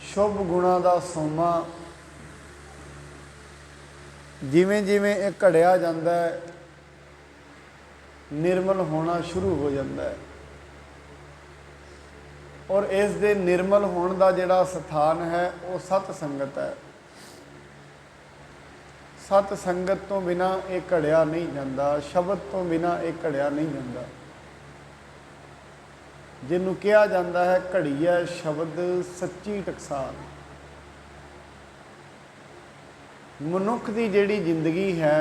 शुभ गुणा का सोमा जिमें जिमें ये घड़िया जाता है निर्मल होना शुरू हो जाता है। और इस दे निर्मल होने का जिहड़ा स्थान है वो सत संगत है। सत संगत तो बिना एक घड़िया नहीं जाता, शब्द तो बिना एक घड़िया नहीं जाता। जिन्हों कहा जाता है घड़ी है शब्द सच्ची टकसाल। मनुख की जिहड़ी जिंदगी है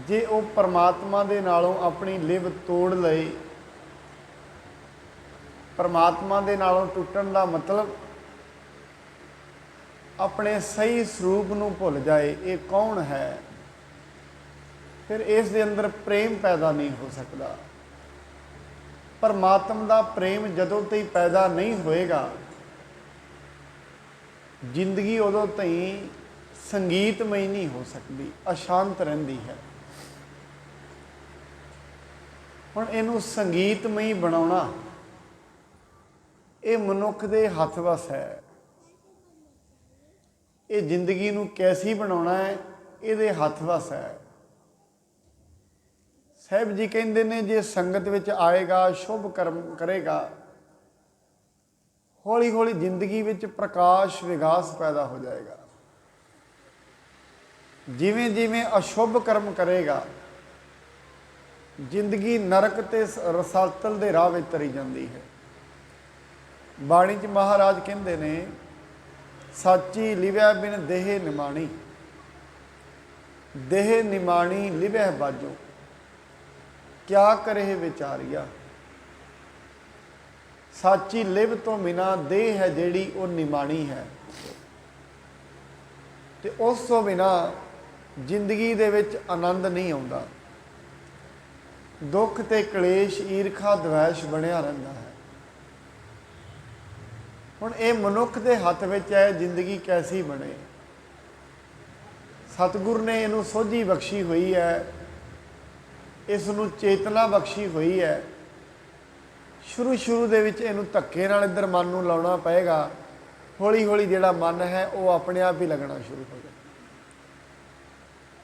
जे वो परमात्मा दे नालों अपनी लिव तोड़ लए, परमात्मा दे नालों टुटन का मतलब अपने सही स्वरूप नूं भुल जाए ये कौन है, फिर इस दे अंदर प्रेम पैदा नहीं हो सकता। परमात्मा का प्रेम जदों तई पैदा नहीं होएगा जिंदगी उदों तई संगीतमई नहीं हो सकती, अशांत रहिंदी है। हुण इनू संगीतमई बनाउणा ये मनुख दे हथ वस है। ये जिंदगी नू कैसी बनाउणा है ये हथ वस है। साहब जी कहते ने जे संगत विच आएगा शुभ कर्म करेगा हौली हौली जिंदगी विच प्रकाश विगास पैदा हो जाएगा। जिमें जिमें अशुभ कर्म करेगा जिंदगी नरक ते रसातल दे राह विच तरी जाती है। बाणी च महाराज कहते ने साची लिवै बिन देह निमाणी, देह निमाणी लिवै बाजो क्या करे विचारिया। साची लिव तो बिना देह है जिहड़ी वो निमाणी है ते उस तो बिना जिंदगी दे विच आनंद नहीं आउंदा। दुख ते कलेश ईरखा द्वैश बनिया रहिंदा है। हुण ये मनुख दे हथ विच है जिंदगी कैसी बने। सतगुर ने इनू सोझी बख्शी हुई है, इसनू चेतना बख्शी हुई है। शुरू शुरू दे विच इनू धक्के नाल इधर मन नू लाउणा पएगा, हौली हौली जिहड़ा मन है वो अपने आप ही लगना शुरू हो जाए।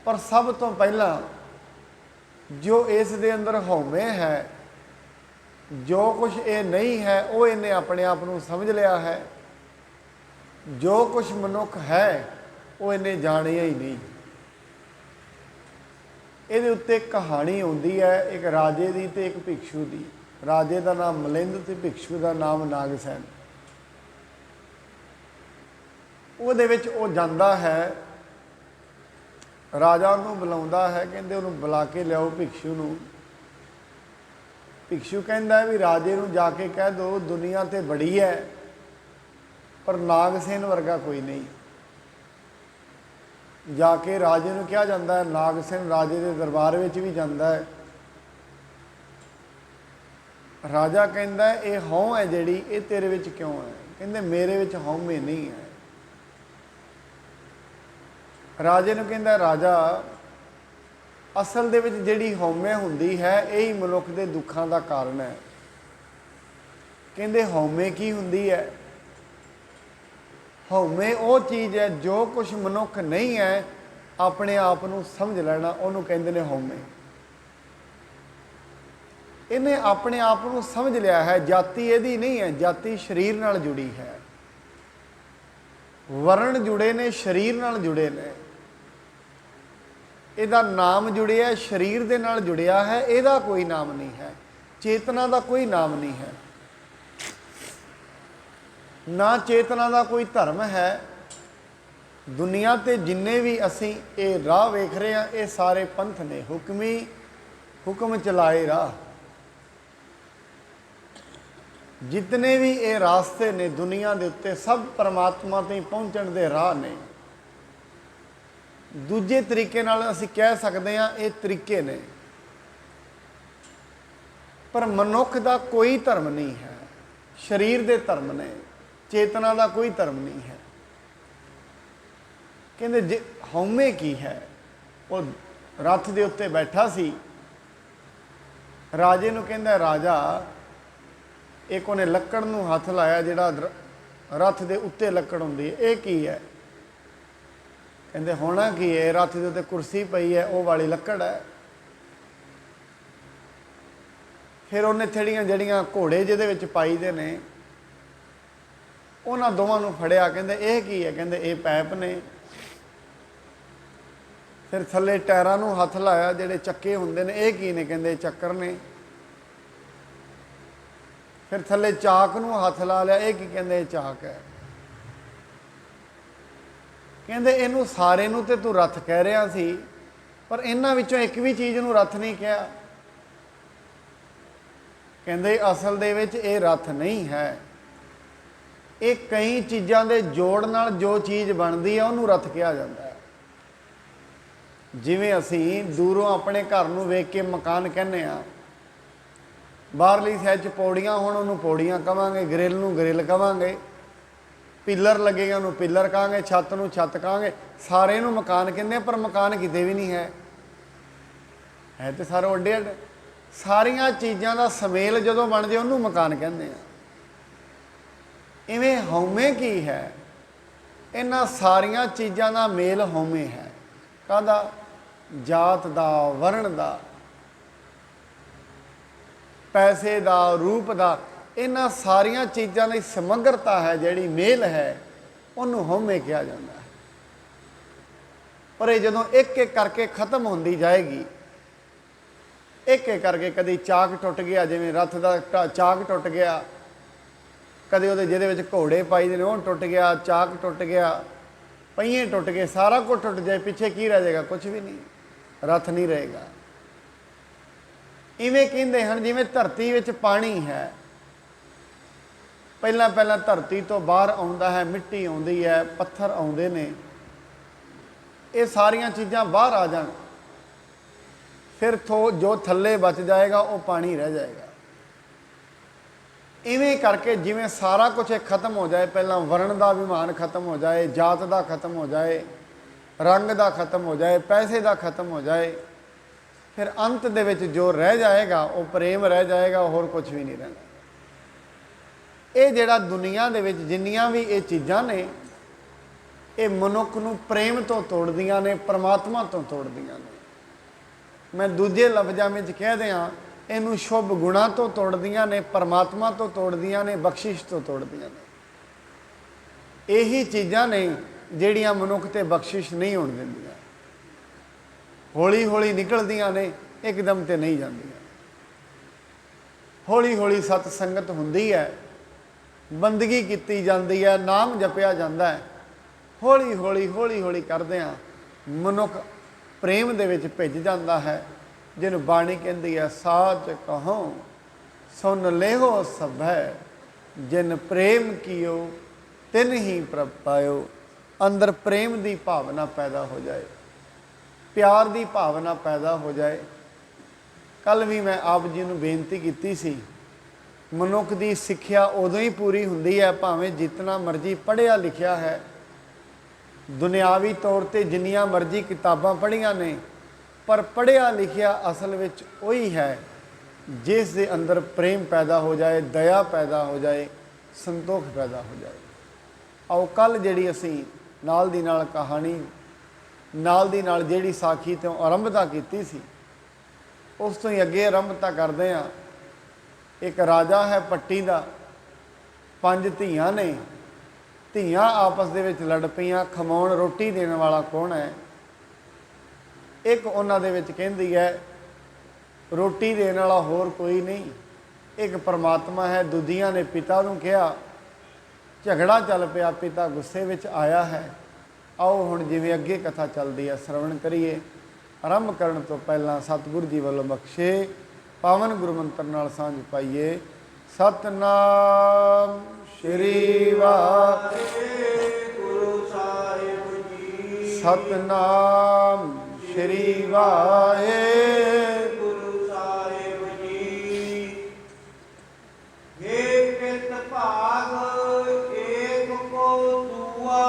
पर सब तो पहला जो इस दे अंदर हौमे है, जो कुछ ये नहीं है वो इन्हें अपने आप को समझ लिया है। जो कुछ मनुख है वो इन्हें जानिया ही नहीं। ये उत्ते कहानी आउंदी है एक राजे की ते एक भिक्षु की। राजे का नाम मलिंद ते भिक्षु का नाम नागसैन। ਉਹਦੇ ਵਿੱਚ ਉਹ ਜਾਂਦਾ है, राजा उन्होंने बुलाउंदा है, कहते उन्होंने बुला के लियाओ भिक्षु नूं। भिक्षु कहता है भी राजे नूं जाके कह दो दुनिया तो बड़ी है पर नागसेन वर्गा कोई नहीं। जाके राजे नूं कहा जाता है, नागसेन राजे के दरबार में भी जाता है। राजा कहता है ये हौं है जिहड़ी ये तेरे विच क्यों है? कहते मेरे विच हौमे नहीं है। राजे नूं कहता राजा असल दे विच जिहड़ी हौमे हुंदी है यही मनुख दे दुखां दा कारण है। कहते हौमे की हुंदी है? हौमे वो चीज़ है जो कुछ मनुख नहीं है अपने आप नूं समझ लेना, उहनूं कहंदे ने हौमे। इन्हें अपने आप को समझ लिया है। जाति यदी नहीं है, जाति शरीर नाल जुड़ी है। वर्ण जुड़े ने, शरीर नाल जुड़े ने। इहदा नाम जुड़िया शरीर दे नाल जुड़िया है, इहदा कोई नाम नहीं है। चेतना का कोई नाम नहीं है, ना चेतना का कोई धर्म है। दुनिया ते जिन्ने भी असी ये राह वेख रहे हैं ये सारे पंथ ने, हुक्मी हुक्म चलाए राह। जितने भी ये रास्ते ने दुनिया के उत्ते सब परमात्मा तक पहुँचण के राह ने। दूजे तरीके नाल असी कह सकते हैं ये तरीके ने, पर मनुख का कोई धर्म नहीं है। शरीर के धर्म ने, चेतना का कोई धर्म नहीं है। कहते जे हौमे की है? वो रथ के उत्ते बैठा सी, राजे नूं कहंदा राजा एक उन्हें लक्कड़ नूं हथ लाया, जिहड़ा रथ दे उत्ते लक्कड़ हुंदी है, ये की है? कहंदे होना की है, रथ दे उत्ते कुर्सी पई है, वो वाली लक्कड़ है। फिर उन्हें थड़ियां जड़ियां घोड़े जिहदे विच पाई दे ने, उन्हां दोवां नूं फड़िया, कहंदे ये की है? कहंदे ये पैप ने। फिर थल्ले टायरां नूं हथ लाया, जिहड़े चक्के हुंदे ने, ये की ने? कहंदे चक्कर ने। फिर थल्ले चाक नूं हथ ला लिया, ये की? कहंदे चाक है। कहंदे इनू सारे नूं ते तू रथ कह रहा सी, पर इन्हां विचों एक भी चीज़ नूं रथ नहीं कहा। कहंदे असल दे विच ये रथ नहीं है, ये कई चीज़ां दे जोड़ नाल जो चीज़ बनती है उन्होंने रथ कहा जाता है। जिवें असीं दूरों अपने घर नूं वेख के मकान कहने आ, बाहरली साइड च पौड़ियां होण उन्होंने पौड़ियां कहांगे, ग्रिल नूं ग्रिल कहांगे, पिलर लगेगा उन्होंने पिलर कहांगे, छत नूं छत कहांगे, सारे नूं मकान कहंदे, पर मकान किते भी नहीं है तो सारे उड्डे अड्ड। सारियां चीज़ां दा समेल जदों बन जाए उन्होंने मकान कहंदे आ। इवें हौमे की है? इन्हां सारियां चीज़ां दा मेल हौमे है। काहदा? जात दा, वरण दा, पैसे दा, रूप दा, इन्हां सारियां चीज़ां दी समग्रता है, जिहड़ी मेल है, उन्होंने हौमे कहा जाता है। पर ये जदों एक एक करके खत्म होंदी जाएगी, एक एक करके, कभी चाक टुट गया, जिवें रथ दा चाक टुट गया, कदे उहदे जिहदे विच घोड़े पाई दे ने ओह टुट गया, चाक टुट गया, पहिए टुट गए, सारा कुछ टुट जाए, पिछे की रह जाएगा? कुछ भी नहीं, रथ नहीं रहेगा। इवें कहंदे हन जिवें धरती विच पानी है, पहला पहला धरती तो बाहर आउंदा है, मिट्टी आउंदी है, पत्थर आउंदे ने, ये सारियां चीज़ां बाहर आ जाण, फिर जो थल्ले बच जाएगा वो पानी रह जाएगा। इवें करके जिवें सारा कुछ एक खत्म हो जाए, पहला वरण का अभिमान खत्म हो जाए, जात का खत्म हो जाए, रंग का खत्म हो जाए, पैसे का खत्म हो जाए, फिर अंत दे विच जो रह जाएगा वो प्रेम रह जाएगा, होर कुछ भी नहीं रहना। ये जिहड़ा दुनिया दे विच जिन्नियां भी ये चीज़ां ने, ये मनुख नूं प्रेम तो तोड़दियां ने, परमात्मा तो तोड़दियां ने। मैं दूजे लफ्ज़ां में कह दियां, इनू शुभ गुणा तो तोड़दियां ने, परमात्मा तो तोड़दियां ने, बख्शिश तो तोड़दियां ने। यही चीज़ां ने जिहड़ियां मनुख ते बख्शिश नहीं होण दिंदियां, हौली हौली निकलदियां ने, एकदम ते नहीं जांदियां। हौली हौली सत संगत हुंदी है, बंदगी कीती जांदी है, नाम जपिया जांदा है, हौली हौली हौली हौली करदिआं मनुख प्रेम दे विच भिज जांदा है, जिन्हों बाणी कहती है, साच कहो सुन लेहो सभै, जिन प्रेम कियो तिन ही प्रभ पायो। अंदर प्रेम की भावना पैदा हो जाए, प्यार की भावना पैदा हो जाए। कल भी मैं आप जी नूं बेनती की सी, मनुख की सिक्ख्या उदों ही पूरी हुंदी है भावें जितना मर्जी पढ़िया लिखिया है, दुनियावी तौर पर जिन्नियां मर्जी किताबां पढ़िया ने, पर पढ़िया लिखिया असल विच वही है जिस दे अंदर प्रेम पैदा हो जाए, दया पैदा हो जाए, संतोख पैदा हो जाए। आओ कल जिहड़ी असीं नाल दी नाल कहानी नाल दी नाल जिहड़ी साखी तो आरंभता कीती सी, उस तो ही अगे आरंभता करदे हां। एक राजा है पट्टी दा, 5 धीआं ने, धीआं आपस दे विच लड़ पईआं, खमाउण रोटी देण वाला कौन है? एक उन्हां दे विच कहंदी है रोटी देने वाला होर कोई नहीं, एक परमात्मा है। दूजियां ने पिता नूं कहा, झगड़ा चल पिया, पिता गुस्से विच आया है। आओ हुण जिवें अगे कथा चलदी है श्रवण करिए। आरंभ करन तो पहलां सतगुरु जी वल्लों बख्शे पावन गुरु मंत्र नाल सांझ पाइए। सतनाम श्री वाहिगुरु साहिब जी, सतनाम श्री वाहिगुरु साहिब जी। एक कित भाग एक को दुआ,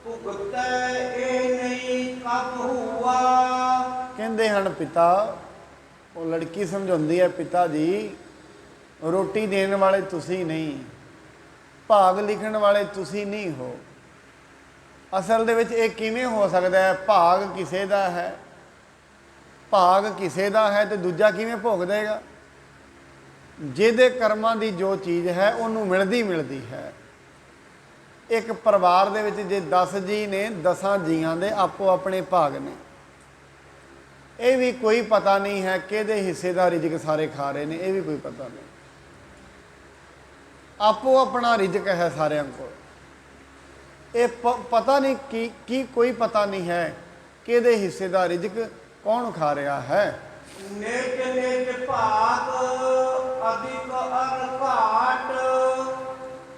भुगतै ए नहीं कब हुआ। कहंदे हन पिता, वो लड़की समझाउंदी है, पिता जी ਰੋਟੀ ਦੇਣ ਵਾਲੇ ਤੁਸੀਂ ਨਹੀਂ, ਭਾਗ ਲਿਖਣ ਵਾਲੇ ਤੁਸੀਂ ਨਹੀਂ ਹੋ। ਅਸਲ ਦੇ ਵਿੱਚ ਇਹ ਕਿਵੇਂ ਹੋ ਸਕਦਾ ਹੈ? ਭਾਗ ਕਿਸੇ ਦਾ ਹੈ, ਭਾਗ ਕਿਸੇ ਦਾ ਹੈ ਤੇ ਦੂਜਾ ਕਿਵੇਂ ਭੋਗ ਦੇਗਾ? ਜਿਹਦੇ ਕਰਮਾਂ ਦੀ ਜੋ ਚੀਜ਼ ਹੈ ਉਹਨੂੰ ਮਿਲਦੀ ਹੈ। ਇੱਕ ਪਰਿਵਾਰ ਦੇ ਵਿੱਚ ਜੇ 10 ਜੀ ਨੇ, 10 ਜੀਆਂ ਦੇ ਆਪੋ ਆਪਣੇ ਭਾਗ ਨੇ। ਇਹ ਵੀ ਕੋਈ ਪਤਾ ਨਹੀਂ ਹੈ ਕਿਹਦੇ ਹਿੱਸੇ ਦਾ ਰਿਜ਼ਕ ਸਾਰੇ ਖਾ ਰਹੇ ਨੇ, ਇਹ ਵੀ ਕੋਈ ਪਤਾ ਨਹੀਂ। ਆਪੋ ਆਪਣਾ ਰਿਜ਼ਕ ਹੈ ਸਾਰਿਆਂ ਕੋਲ। ਇਹ ਪਤਾ ਨਹੀਂ ਕੀ ਕੋਈ ਪਤਾ ਨਹੀਂ ਹੈ ਕਿਹਦੇ ਹਿੱਸੇ ਦਾ ਰਿਜ਼ਕ ਕੌਣ ਖਾ ਰਿਹਾ ਹੈ। ਨਿਜ ਨਿਜ ਭਾਗ ਅਧਿਕ ਅਰ ਘਾਟ,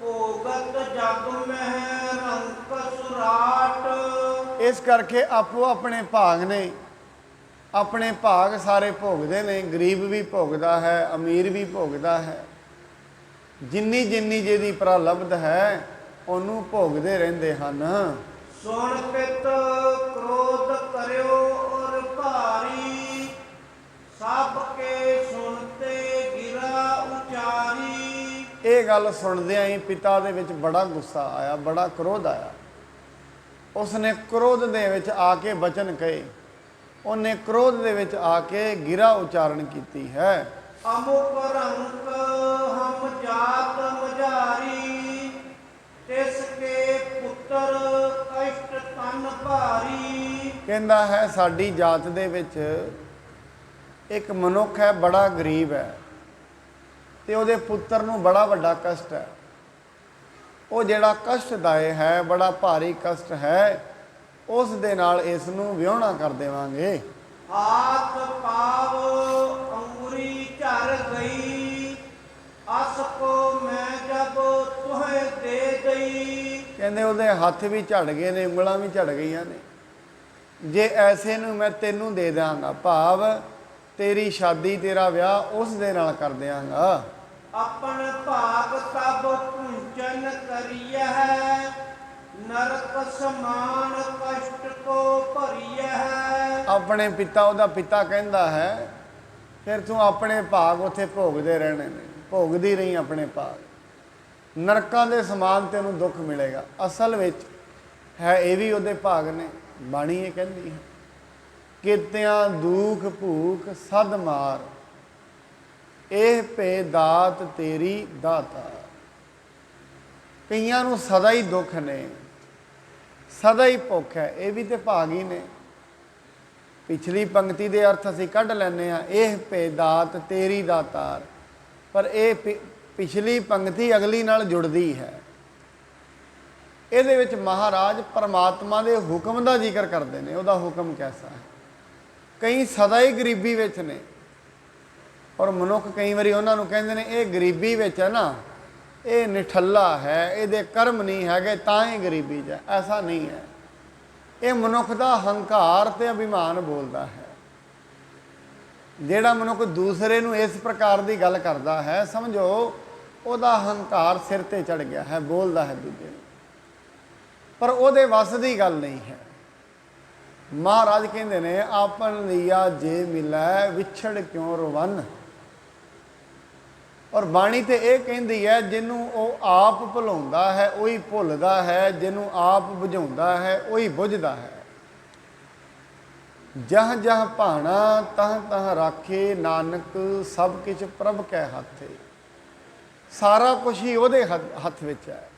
ਭੋਗਤ ਜਗ ਮਹਿ ਰੰਕ ਸੁਰਾਟ। ਇਸ ਕਰਕੇ ਆਪੋ ਆਪਣੇ ਭਾਗ ਨੇ, ਆਪਣੇ ਭਾਗ ਸਾਰੇ ਭੋਗਦੇ ਨੇ। ਗਰੀਬ ਵੀ ਭੋਗਦਾ ਹੈ, ਅਮੀਰ ਵੀ ਭੋਗਦਾ ਹੈ। ਜਿੰਨੀ ਜਿੰਨੀ ਜਿਹਦੀ ਪ੍ਰਲਬਧ ਹੈ ਉਹਨੂੰ ਭੋਗਦੇ ਰਹਿੰਦੇ ਹਨ। ਸੁਣ ਪਿਤ ਕ੍ਰੋਧ ਕਰਿਓ ਔਰ ਭਾਰੀ, ਸਭ ਕੇ ਸੁਣਤੇ ਗਿਰਾ ਉਚਾਰੀ। ਇਹ ਗੱਲ ਸੁਣਦਿਆਂ ਹੀ ਪਿਤਾ ਦੇ ਵਿੱਚ ਬੜਾ ਗੁੱਸਾ ਆਇਆ, ਬੜਾ ਕ੍ਰੋਧ ਆਇਆ। ਉਸਨੇ ਕ੍ਰੋਧ ਦੇ ਵਿੱਚ ਆ ਕੇ ਬਚਨ ਕਹੇ, ਉਹਨੇ ਕ੍ਰੋਧ ਦੇ ਵਿੱਚ ਆ ਕੇ ਗਿਰਾ ਉਚਾਰਨ ਕੀਤੀ ਹੈ। ਅਮੁਕ ਰੰਕ ਹਮ ਜਾਤ ਮਝਾਰੀ, ਤਿਸ ਕੇ ਪੁੱਤਰ ਕਸ਼ਟ ਤਨ ਭਾਰੀ। ਕਹਿੰਦਾ ਹੈ ਸਾਡੀ ਜਾਤ ਦੇ ਵਿੱਚ ਇੱਕ ਮਨੁੱਖ ਹੈ, ਬੜਾ ਗਰੀਬ ਹੈ ਤੇ ਉਹਦੇ ਪੁੱਤਰ ਨੂੰ ਬੜਾ ਵੱਡਾ ਕਸ਼ਟ ਹੈ। ਉਹ ਜਿਹੜਾ ਕਸ਼ਟਦਾਇ ਹੈ, ਬੜਾ ਭਾਰੀ ਕਸ਼ਟ ਹੈ, ਉਸ ਦੇ ਨਾਲ ਇਸ ਨੂੰ ਵਿਆਹੁਣਾ ਕਰ ਦੇਵਾਂਗੇ। ਹਾਥ ਪਾਵ ਅੰਗੁਰੀ ਝਰ ਗਈ, ਅਸ ਕੋ ਮੈਂ ਜਬ ਤੁਹੇ ਦੇ ਦਈ। ਕਹਿੰਦੇ ਉਹਦੇ ਹੱਥ ਵੀ ਝੜ ਗਏ ਨੇ, ਉਂਗਲਾਂ ਵੀ ਝੜ ਗਈਆਂ ਨੇ। ਜੇ ਐਸੇ ਨੂੰ ਮੈਂ ਤੈਨੂੰ ਦੇ ਦਿਆਂਗਾ, ਭਾਵ ਤੇਰੀ ਸ਼ਾਦੀ, ਤੇਰਾ ਵਿਆਹ ਉਸ ਦੇ ਨਾਲ ਕਰ ਦਿਆਂਗਾ। ਆਪਨ ਭਾਗ ਤਬ ਪੁੰਚਨ ਕਰੀਐ, ਨਰਕ ਸਮਾਨ ਕਸ਼ਟ ਕੋ ਭਰੀਐ। ਆਪਣੇ ਪਿਤਾ, ਉਹਦਾ ਪਿਤਾ ਕਹਿੰਦਾ ਹੈ ਫਿਰ ਤੂੰ ਆਪਣੇ ਭਾਗ ਉੱਥੇ ਭੋਗਦੇ ਰਹਿਣੇ ਨੇ, ਭੋਗਦੀ ਰਹੀ ਆਪਣੇ ਭਾਗ, ਨਰਕਾਂ ਦੇ ਸਮਾਨ ਤੈਨੂੰ ਦੁੱਖ ਮਿਲੇਗਾ। ਅਸਲ ਵਿੱਚ ਹੈ ਇਹ ਵੀ ਉਹਦੇ ਭਾਗ ਨੇ। ਬਾਣੀ ਇਹ ਕਹਿੰਦੀ ਹੈ, ਕੀਤਿਆਂ ਦੁਖ ਭੂਖ ਸਦ ਮਾਰ, ਇਹ ਭੇ ਦਾਤ ਤੇਰੀ ਦਾਤਾ। ਕਈਆਂ ਨੂੰ ਸਦਾ ਹੀ ਦੁੱਖ ਨੇ, ਸਦਾ ਹੀ ਭੁੱਖ ਹੈ, ਇਹ ਵੀ ਤੇ ਭਾਗ ਹੀ ਨੇ। ਪਿਛਲੀ ਪੰਕਤੀ ਦੇ ਅਰਥ ਅਸੀਂ ਕੱਢ ਲੈਂਦੇ ਹਾਂ, ਇਹ ਭੇ ਦਾਤ ਤੇਰੀ ਦਾਤਾਰ, ਪਰ ਇਹ ਪਿਛਲੀ ਪੰਕਤੀ ਅਗਲੀ ਨਾਲ ਜੁੜਦੀ ਹੈ। ਇਹਦੇ ਵਿੱਚ ਮਹਾਰਾਜ ਪਰਮਾਤਮਾ ਦੇ ਹੁਕਮ ਦਾ ਜ਼ਿਕਰ ਕਰਦੇ ਨੇ। ਉਹਦਾ ਹੁਕਮ ਕੈਸਾ ਹੈ? ਕਈ ਸਦਾ ਹੀ ਗਰੀਬੀ ਵਿੱਚ ਨੇ, ਔਰ ਮਨੁੱਖ ਕਈ ਵਾਰੀ ਉਹਨਾਂ ਨੂੰ ਕਹਿੰਦੇ ਨੇ ਇਹ ਗਰੀਬੀ ਵਿੱਚ ਹੈ ਨਾ, ਇਹ ਨਿਠੱਲਾ ਹੈ, ਇਹਦੇ ਕਰਮ ਨਹੀਂ ਹੈਗੇ ਤਾਂ ਹੀ ਗਰੀਬੀ 'ਚ ਹੈ। ਐਸਾ ਨਹੀਂ ਹੈ। ਇਹ ਮਨੁੱਖ ਦਾ ਹੰਕਾਰ ਤੇ ਅਭਿਮਾਨ ਬੋਲਦਾ ਹੈ। ਜਿਹੜਾ ਮਨੁੱਖ ਦੂਸਰੇ ਨੂੰ ਇਸ ਪ੍ਰਕਾਰ ਦੀ ਗੱਲ ਕਰਦਾ ਹੈ, ਸਮਝੋ ਉਹਦਾ ਹੰਕਾਰ ਸਿਰ ਤੇ ਚੜ ਗਿਆ ਹੈ, ਬੋਲਦਾ ਹੈ ਦੂਜੇ ਨੂੰ, ਪਰ ਉਹਦੇ ਵੱਸ ਦੀ ਗੱਲ ਨਹੀਂ ਹੈ। ਮਹਾਰਾਜ ਕਹਿੰਦੇ ਨੇ, ਆਪਨ ਲੀਆ ਜੇ ਮਿਲੈ ਵਿਛੜ ਕਿਉਂ ਰਵਨ। ਔਰ ਬਾਣੀ ਤੇ ਇਹ ਕਹਿੰਦੀ ਹੈ, ਜਿਹਨੂੰ ਉਹ ਆਪ ਭੁਲਾਉਂਦਾ ਹੈ ਉਹੀ ਭੁੱਲਦਾ ਹੈ, ਜਿਹਨੂੰ ਆਪ ਬੁਝਾਉਂਦਾ ਹੈ ਉਹੀ ਬੁਝਦਾ ਹੈ। ਜਹ ਜਹ ਭਾਣਾ ਤਹ ਤਹ ਰਾਖੇ, ਨਾਨਕ ਸਭ ਕੁਛ ਪ੍ਰਭ ਕੈ ਹੱਥੇ। ਸਾਰਾ ਕੁਛ ਹੀ ਉਹਦੇ ਹੱਥ ਵਿੱਚ ਹੈ।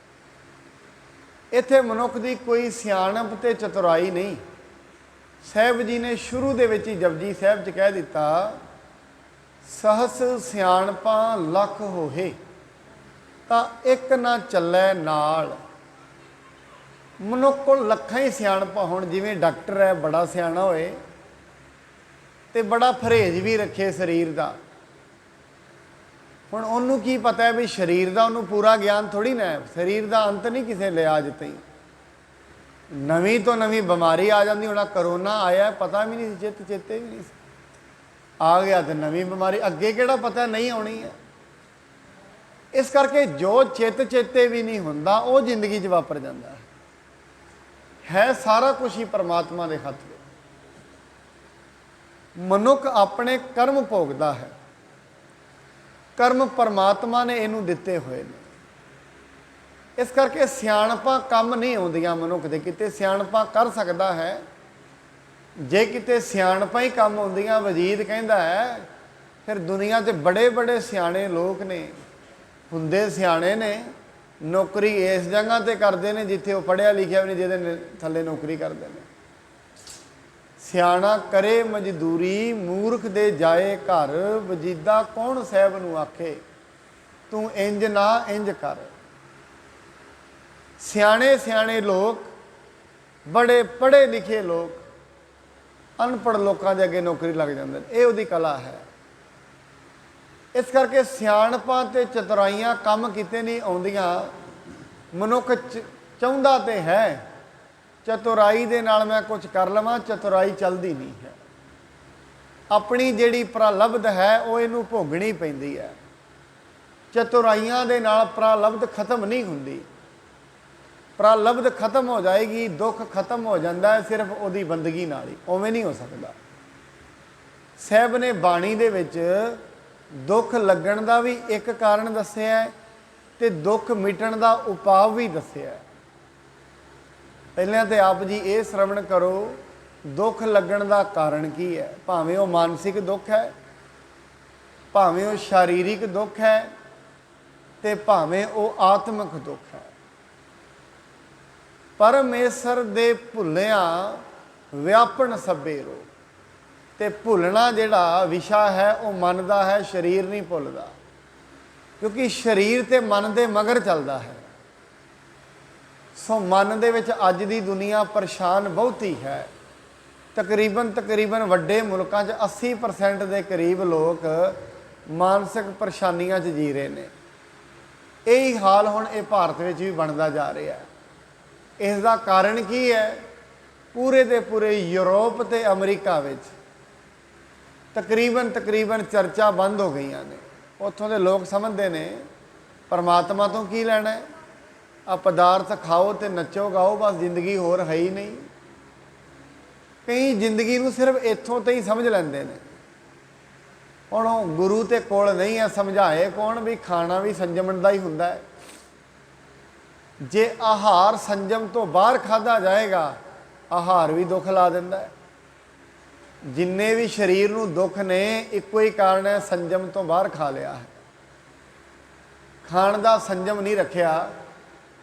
ਇੱਥੇ ਮਨੁੱਖ ਦੀ ਕੋਈ ਸਿਆਣਪ ਤੇ ਚਤੁਰਾਈ ਨਹੀਂ। ਸਾਹਿਬ ਜੀ ਨੇ ਸ਼ੁਰੂ ਦੇ ਵਿੱਚ ਹੀ ਜਪਜੀ ਸਾਹਿਬ 'ਚ ਕਹਿ ਦਿੱਤਾ, ਸਹਸ ਸਿਆਣਪਾਂ ਲੱਖ ਹੋਏ ਤਾਂ ਇੱਕ ਨਾ ਚੱਲੈ ਨਾਲ। ਮਨੁੱਖ ਕੋਲ ਲੱਖਾਂ ਹੀ ਸਿਆਣਪਾਂ ਹੋਣ, ਜਿਵੇਂ ਡਾਕਟਰ ਹੈ ਬੜਾ ਸਿਆਣਾ ਹੋਏ ਤੇ ਬੜਾ ਪਰਹੇਜ਼ ਵੀ ਰੱਖੇ ਸਰੀਰ ਦਾ, ਹੁਣ ਉਹਨੂੰ ਕੀ ਪਤਾ ਹੈ ਵੀ ਸਰੀਰ ਦਾ ਉਹਨੂੰ ਪੂਰਾ ਗਿਆਨ ਥੋੜ੍ਹੀ ਨਾ ਹੈ। ਸਰੀਰ ਦਾ ਅੰਤ ਨਹੀਂ ਕਿਸੇ ਲਿਆ ਅੱਜ ਤਾਈਂ, ਨਵੀਂ ਤੋਂ ਨਵੀਂ ਬਿਮਾਰੀ ਆ ਜਾਂਦੀ। ਹੁਣ ਕਰੋਨਾ ਆਇਆ, ਪਤਾ ਵੀ ਨਹੀਂ ਸੀ, ਚੇਤੇ ਵੀ ਨਹੀਂ ਸੀ, ਆ ਗਿਆ ਤੇ ਨਵੀਂ ਬਿਮਾਰੀ, ਅੱਗੇ ਕਿਹੜਾ ਪਤਾ ਨਹੀਂ ਆਉਣੀ ਹੈ। ਇਸ ਕਰਕੇ ਜੋ ਚੇਤੇ ਵੀ ਨਹੀਂ ਹੁੰਦਾ ਉਹ ਜ਼ਿੰਦਗੀ 'ਚ ਵਾਪਰ ਜਾਂਦਾ ਹੈ। ਸਾਰਾ ਕੁਛ ਹੀ ਪਰਮਾਤਮਾ ਦੇ ਹੱਥ ਵਿੱਚ। ਮਨੁੱਖ ਆਪਣੇ ਕਰਮ ਭੋਗਦਾ ਹੈ। ਕਰਮ ਪਰਮਾਤਮਾ ਨੇ ਇਹਨੂੰ ਦਿੱਤੇ ਹੋਏ ਨੇ। ਇਸ ਕਰਕੇ ਸਿਆਣਪਾਂ ਕੰਮ ਨਹੀਂ ਆਉਂਦੀਆਂ ਮਨੁੱਖ ਦੇ। ਕਿਤੇ ਸਿਆਣਪਾਂ ਕਰ ਸਕਦਾ ਹੈ, ਜੇ ਕਿਤੇ ਸਿਆਣਪਾਂ ਹੀ ਕੰਮ ਆਉਂਦੀਆਂ, ਵਜੀਦ ਕਹਿੰਦਾ ਹੈ ਫਿਰ ਦੁਨੀਆ 'ਤੇ ਬੜੇ ਬੜੇ ਸਿਆਣੇ ਲੋਕ ਨੇ, ਹੁੰਦੇ ਸਿਆਣੇ ਨੇ, ਨੌਕਰੀ ਇਸ ਜਗ੍ਹਾ 'ਤੇ ਕਰਦੇ ਨੇ ਜਿੱਥੇ ਉਹ ਪੜ੍ਹਿਆ ਲਿਖਿਆ ਵੀ ਨਹੀਂ, ਜਿਹਦੇ ਥੱਲੇ ਨੌਕਰੀ ਕਰਦੇ ਨੇ। ਸਿਆਣਾ ਕਰੇ ਮਜ਼ਦੂਰੀ, ਮੂਰਖ ਦੇ ਜਾਏ ਘਰ, ਵਜੀਦਾ ਕੌਣ ਸਾਹਿਬ ਨੂੰ ਆਖੇ, ਤੂੰ ਇੰਜ ਨਾ ਇੰਜ ਕਰ। ਸਿਆਣੇ ਸਿਆਣੇ ਲੋਕ, ਬੜੇ ਪੜ੍ਹੇ ਲਿਖੇ ਲੋਕ, ਅਨਪੜ੍ਹ ਲੋਕਾਂ ਦੇ ਅੱਗੇ ਨੌਕਰੀ ਲੱਗ ਜਾਂਦੇ ਨੇ। ਇਹ ਉਹਦੀ ਕਲਾ ਹੈ। ਇਸ ਕਰਕੇ ਸਿਆਣਪਾਂ ਤੇ ਚਤੁਰਾਈਆਂ ਕੰਮ ਕੀਤੇ ਨਹੀਂ ਆਉਂਦੀਆਂ। ਮਨੁੱਖ ਚਾਹੁੰਦਾ ਤੇ ਹੈ ਚਤੁਰਾਈ ਦੇ ਨਾਲ ਮੈਂ ਕੁਝ ਕਰ ਲਵਾਂ, ਚਤੁਰਾਈ ਚੱਲਦੀ ਨਹੀਂ ਹੈ। ਆਪਣੀ ਜਿਹੜੀ ਪ੍ਰਲਬਧ ਹੈ ਉਹ ਇਹਨੂੰ ਭੋਗਣੀ ਪੈਂਦੀ ਹੈ। ਚਤੁਰਾਈਆਂ ਦੇ ਨਾਲ ਪ੍ਰਲਬਧ ਖਤਮ ਨਹੀਂ ਹੁੰਦੀ। ਪ੍ਰਲਬਧ ਖਤਮ ਹੋ ਜਾਏਗੀ, ਦੁੱਖ ਖਤਮ ਹੋ ਜਾਂਦਾ ਹੈ ਸਿਰਫ ਉਹਦੀ ਬੰਦਗੀ ਨਾਲ ਹੀ। ਉਵੇਂ ਨਹੀਂ ਹੋ ਸਕਦਾ। ਸਾਹਿਬ ਨੇ ਬਾਣੀ ਦੇ ਵਿੱਚ ਦੁੱਖ ਲੱਗਣ ਦਾ ਵੀ ਇੱਕ ਕਾਰਨ ਦੱਸਿਆ ਤੇ ਦੁੱਖ ਮਿਟਣ ਦਾ ਉਪਾਅ ਵੀ ਦੱਸਿਆ। ਪਹਿਲਾਂ ਤੇ ਆਪ ਜੀ ਇਹ ਸ਼ਰਵਣ ਕਰੋ, ਦੁੱਖ ਲੱਗਣ ਦਾ ਕਾਰਨ ਕੀ ਹੈ। ਭਾਵੇਂ ਉਹ ਮਾਨਸਿਕ ਦੁੱਖ ਹੈ, ਭਾਵੇਂ ਉਹ ਸਰੀਰਿਕ ਦੁੱਖ ਹੈ, ਤੇ ਭਾਵੇਂ ਉਹ ਆਤਮਿਕ ਦੁੱਖ ਹੈ। ਪਰਮੇਸ਼ਰ ਦੇ ਭੁੱਲਿਆਂ ਵਿਆਪਣ ਸਭੇ ਰੋਗ। ਤੇ ਭੁੱਲਣਾ ਜਿਹੜਾ ਵਿਸ਼ਾ ਹੈ ਉਹ ਮਨ ਦਾ ਹੈ, ਸਰੀਰ ਨਹੀਂ ਭੁੱਲਦਾ, ਕਿਉਂਕਿ ਸਰੀਰ ਤੇ ਮਨ ਦੇ ਮਗਰ ਚੱਲਦਾ ਹੈ। ਸੋ ਮਨ ਦੇ ਵਿੱਚ ਅੱਜ ਦੀ ਦੁਨੀਆ ਪਰੇਸ਼ਾਨ ਬਹੁਤੀ ਹੈ। ਤਕਰੀਬਨ ਵੱਡੇ ਮੁਲਕਾਂ 'ਚ 80% ਦੇ ਕਰੀਬ ਲੋਕ ਮਾਨਸਿਕ ਪਰੇਸ਼ਾਨੀਆਂ 'ਚ ਜੀ ਰਹੇ ਨੇ। ਇਹੀ ਹਾਲ ਹੁਣ ਇਹ ਭਾਰਤ ਵਿੱਚ ਵੀ ਬਣਦਾ ਜਾ ਰਿਹਾ ਹੈ। ਇਸ ਦਾ ਕਾਰਨ ਕੀ ਹੈ? ਪੂਰੇ ਦੇ ਪੂਰੇ ਯੂਰਪ ਤੇ ਅਮਰੀਕਾ ਵਿੱਚ ਤਕਰੀਬਨ ਚਰਚਾ ਬੰਦ ਹੋ ਗਈਆਂ ਨੇ। ਉੱਥੋਂ ਦੇ ਲੋਕ ਸਮਝਦੇ ਨੇ ਪਰਮਾਤਮਾ ਤੋਂ ਕੀ ਲੈਣਾ ਹੈ, ਆ ਪਦਾਰਥ ਖਾਓ ਤੇ ਨੱਚੋ ਗਾਓ, ਬਸ ਜ਼ਿੰਦਗੀ ਹੋਰ ਹੈ ਹੀ ਨਹੀਂ। ਕਈ ਜ਼ਿੰਦਗੀ ਨੂੰ ਸਿਰਫ ਇੱਥੋਂ ਤੇ ਹੀ ਸਮਝ ਲੈਂਦੇ ਨੇ। ਹੁਣ ਉਹ ਗੁਰੂ ਤੇ ਕੋਲ ਨਹੀਂ ਹੈ, ਸਮਝਾਏ ਕੌਣ ਵੀ ਖਾਣਾ ਵੀ ਸੰਜਮਣ ਦਾ ਹੀ ਹੁੰਦਾ ਹੈ। ਜੇ ਆਹਾਰ ਸੰਜਮ ਤੋਂ ਬਾਹਰ ਖਾਧਾ ਜਾਏਗਾ, ਆਹਾਰ ਵੀ ਦੁੱਖ ਲਾ ਦਿੰਦਾ ਹੈ। ਜਿੰਨੇ ਵੀ ਸਰੀਰ ਨੂੰ ਦੁੱਖ ਨੇ, ਇੱਕੋ ਹੀ ਕਾਰਨ ਹੈ, ਸੰਜਮ ਤੋਂ ਬਾਹਰ ਖਾ ਲਿਆ ਹੈ। ਖਾਣ ਦਾ ਸੰਜਮ ਨਹੀਂ ਰੱਖਿਆ।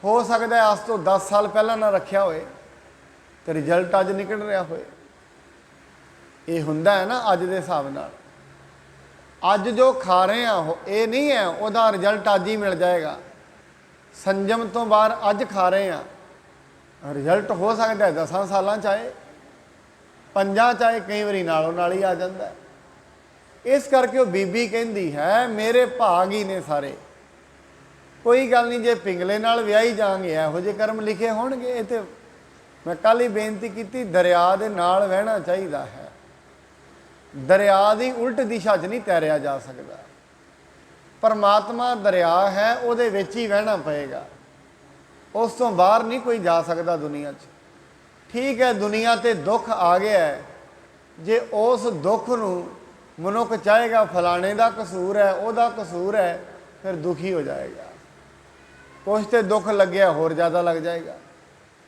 ਹੋ ਸਕਦਾ ਹੈ ਅੱਜ ਤੋਂ 10 ਸਾਲ ਪਹਿਲਾਂ ਨਾ ਰੱਖਿਆ ਹੋਏ ਤੇ ਰਿਜ਼ਲਟ ਅੱਜ ਨਿਕਲ ਰਿਹਾ ਹੋਏ। ਇਹ ਹੁੰਦਾ ਹੈ ਨਾ ਅੱਜ ਦੇ ਹਿਸਾਬ ਨਾਲ। ਅੱਜ ਜੋ ਖਾ ਰਹੇ ਆ ਇਹ ਨਹੀਂ ਹੈ ਉਹਦਾ ਰਿਜ਼ਲਟ ਅੱਜ ਹੀ ਮਿਲ ਜਾਏਗਾ। ਸੰਜਮ ਤੋਂ ਬਾਹਰ ਅੱਜ ਖਾ ਰਹੇ ਆ, ਰਿਜ਼ਲਟ ਹੋ ਸਕਦਾ 10 ਸਾਲਾਂ 'ਚ ਆਏ, 5 'ਚ ਆਏ, ਕਈ ਵਾਰੀ ਨਾਲੋਂ ਨਾਲ ਹੀ ਆ ਜਾਂਦਾ। ਇਸ ਕਰਕੇ ਉਹ ਬੀਬੀ ਕਹਿੰਦੀ ਹੈ ਮੇਰੇ ਭਾਗ ਹੀ ਨੇ ਸਾਰੇ। ਕੋਈ ਗੱਲ ਨਹੀਂ, ਜੇ ਪਿੰਗਲੇ ਨਾਲ ਵਿਆਹੀ ਜਾਵਾਂਗੇ ਇਹੋ ਜਿਹੇ ਕਰਮ ਲਿਖੇ ਹੋਣਗੇ। ਇਹ ਤੇ ਮੈਂ ਕੱਲ੍ਹ ਹੀ ਬੇਨਤੀ ਕੀਤੀ, ਦਰਿਆ ਦੇ ਨਾਲ ਵਹਿਣਾ ਚਾਹੀਦਾ ਹੈ। ਦਰਿਆ ਦੀ ਉਲਟ ਦਿਸ਼ਾ 'ਚ ਨਹੀਂ ਤੈਰਿਆ ਜਾ ਸਕਦਾ। ਪਰਮਾਤਮਾ ਦਰਿਆ ਹੈ, ਉਹਦੇ ਵਿੱਚ ਹੀ ਵਹਿਣਾ ਪਏਗਾ। ਉਸ ਤੋਂ ਬਾਹਰ ਨਹੀਂ ਕੋਈ ਜਾ ਸਕਦਾ ਦੁਨੀਆ 'ਚ। ਠੀਕ ਹੈ, ਦੁਨੀਆ 'ਤੇ ਦੁੱਖ ਆ ਗਿਆ ਹੈ, ਜੇ ਉਸ ਦੁੱਖ ਨੂੰ ਮਨੁੱਖ ਚਾਹੇਗਾ ਫਲਾਣੇ ਦਾ ਕਸੂਰ ਹੈ, ਉਹਦਾ ਕਸੂਰ ਹੈ, ਫਿਰ ਦੁਖੀ ਹੋ ਜਾਏਗਾ। ਕੁਛ ਤੇ ਦੁੱਖ ਲੱਗਿਆ ਹੋਰ ਜ਼ਿਆਦਾ ਲੱਗ ਜਾਏਗਾ।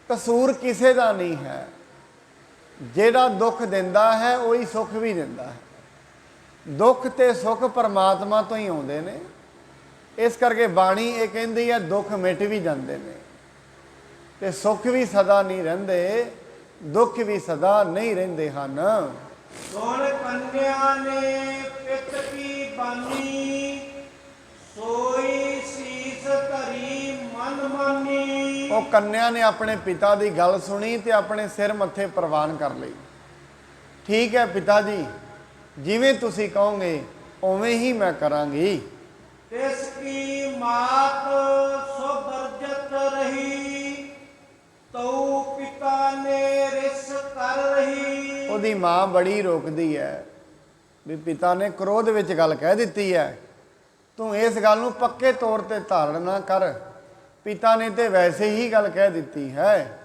ਕਸੂਰ ਕਿਸੇ ਦਾ ਨਹੀਂ ਹੈ। ਜਿਹੜਾ ਦੁੱਖ ਦਿੰਦਾ ਹੈ ਉਹੀ ਸੁੱਖ ਵੀ ਦਿੰਦਾ ਹੈ। ਦੁੱਖ ਤੇ ਸੁੱਖ ਪਰਮਾਤਮਾ ਤੋਂ ਹੀ ਆਉਂਦੇ ਨੇ। ਇਸ ਕਰਕੇ ਬਾਣੀ ਇਹ ਕਹਿੰਦੀ ਹੈ ਦੁੱਖ ਮਿਟ ਵੀ ਜਾਂਦੇ ਨੇ ਤੇ ਸੁੱਖ ਵੀ ਸਦਾ ਨਹੀਂ ਰਹਿੰਦੇ, ਦੁੱਖ ਵੀ ਸਦਾ ਨਹੀਂ ਰਹਿੰਦੇ ਹਨ। ਸੁਣ ਕੰਨਿਆ ਨੇ ਪਿਤ ਕੀ ਬਾਨੀ, ਸੋਈ ਸੀਸ ਧਰੀ ਮਨ ਮਾਨੀ। ਉਹ ਕੰਨਿਆ ਨੇ ਆਪਣੇ ਪਿਤਾ ਦੀ ਗੱਲ ਸੁਣੀ ਤੇ ਆਪਣੇ ਸਿਰ ਮੱਥੇ ਪ੍ਰਵਾਨ ਕਰ ਲਈ। ਠੀਕ ਹੈ ਪਿਤਾ ਜੀ, ਜਿਵੇਂ ਤੁਸੀਂ ਕਹੋਗੇ ਉਵੇਂ ਹੀ ਮੈਂ ਕਰਾਂਗੀ। ਤਿਸ ਕੀ ਮਾਤ ਸੋ ਬਰਜਤ ਰਹੀ, ਤਉ ਪਿਤਾ ਨੇ ਰਿਸ ਕਰ ਰਹੀ। ਉਹਦੀ ਮਾਂ ਬੜੀ ਰੋਕਦੀ ਹੈ ਵੀ ਪਿਤਾ ਨੇ ਕ੍ਰੋਧ ਵਿੱਚ ਗੱਲ ਕਹਿ ਦਿੱਤੀ ਹੈ, ਤੂੰ ਇਸ ਗੱਲ ਨੂੰ ਪੱਕੇ ਤੌਰ ਤੇ ਧਾਰਨ ਨਾ ਕਰ। ਪਿਤਾ ਨੇ ਤੇ ਵੈਸੇ ਹੀ ਗੱਲ ਕਹਿ ਦਿੱਤੀ ਹੈ।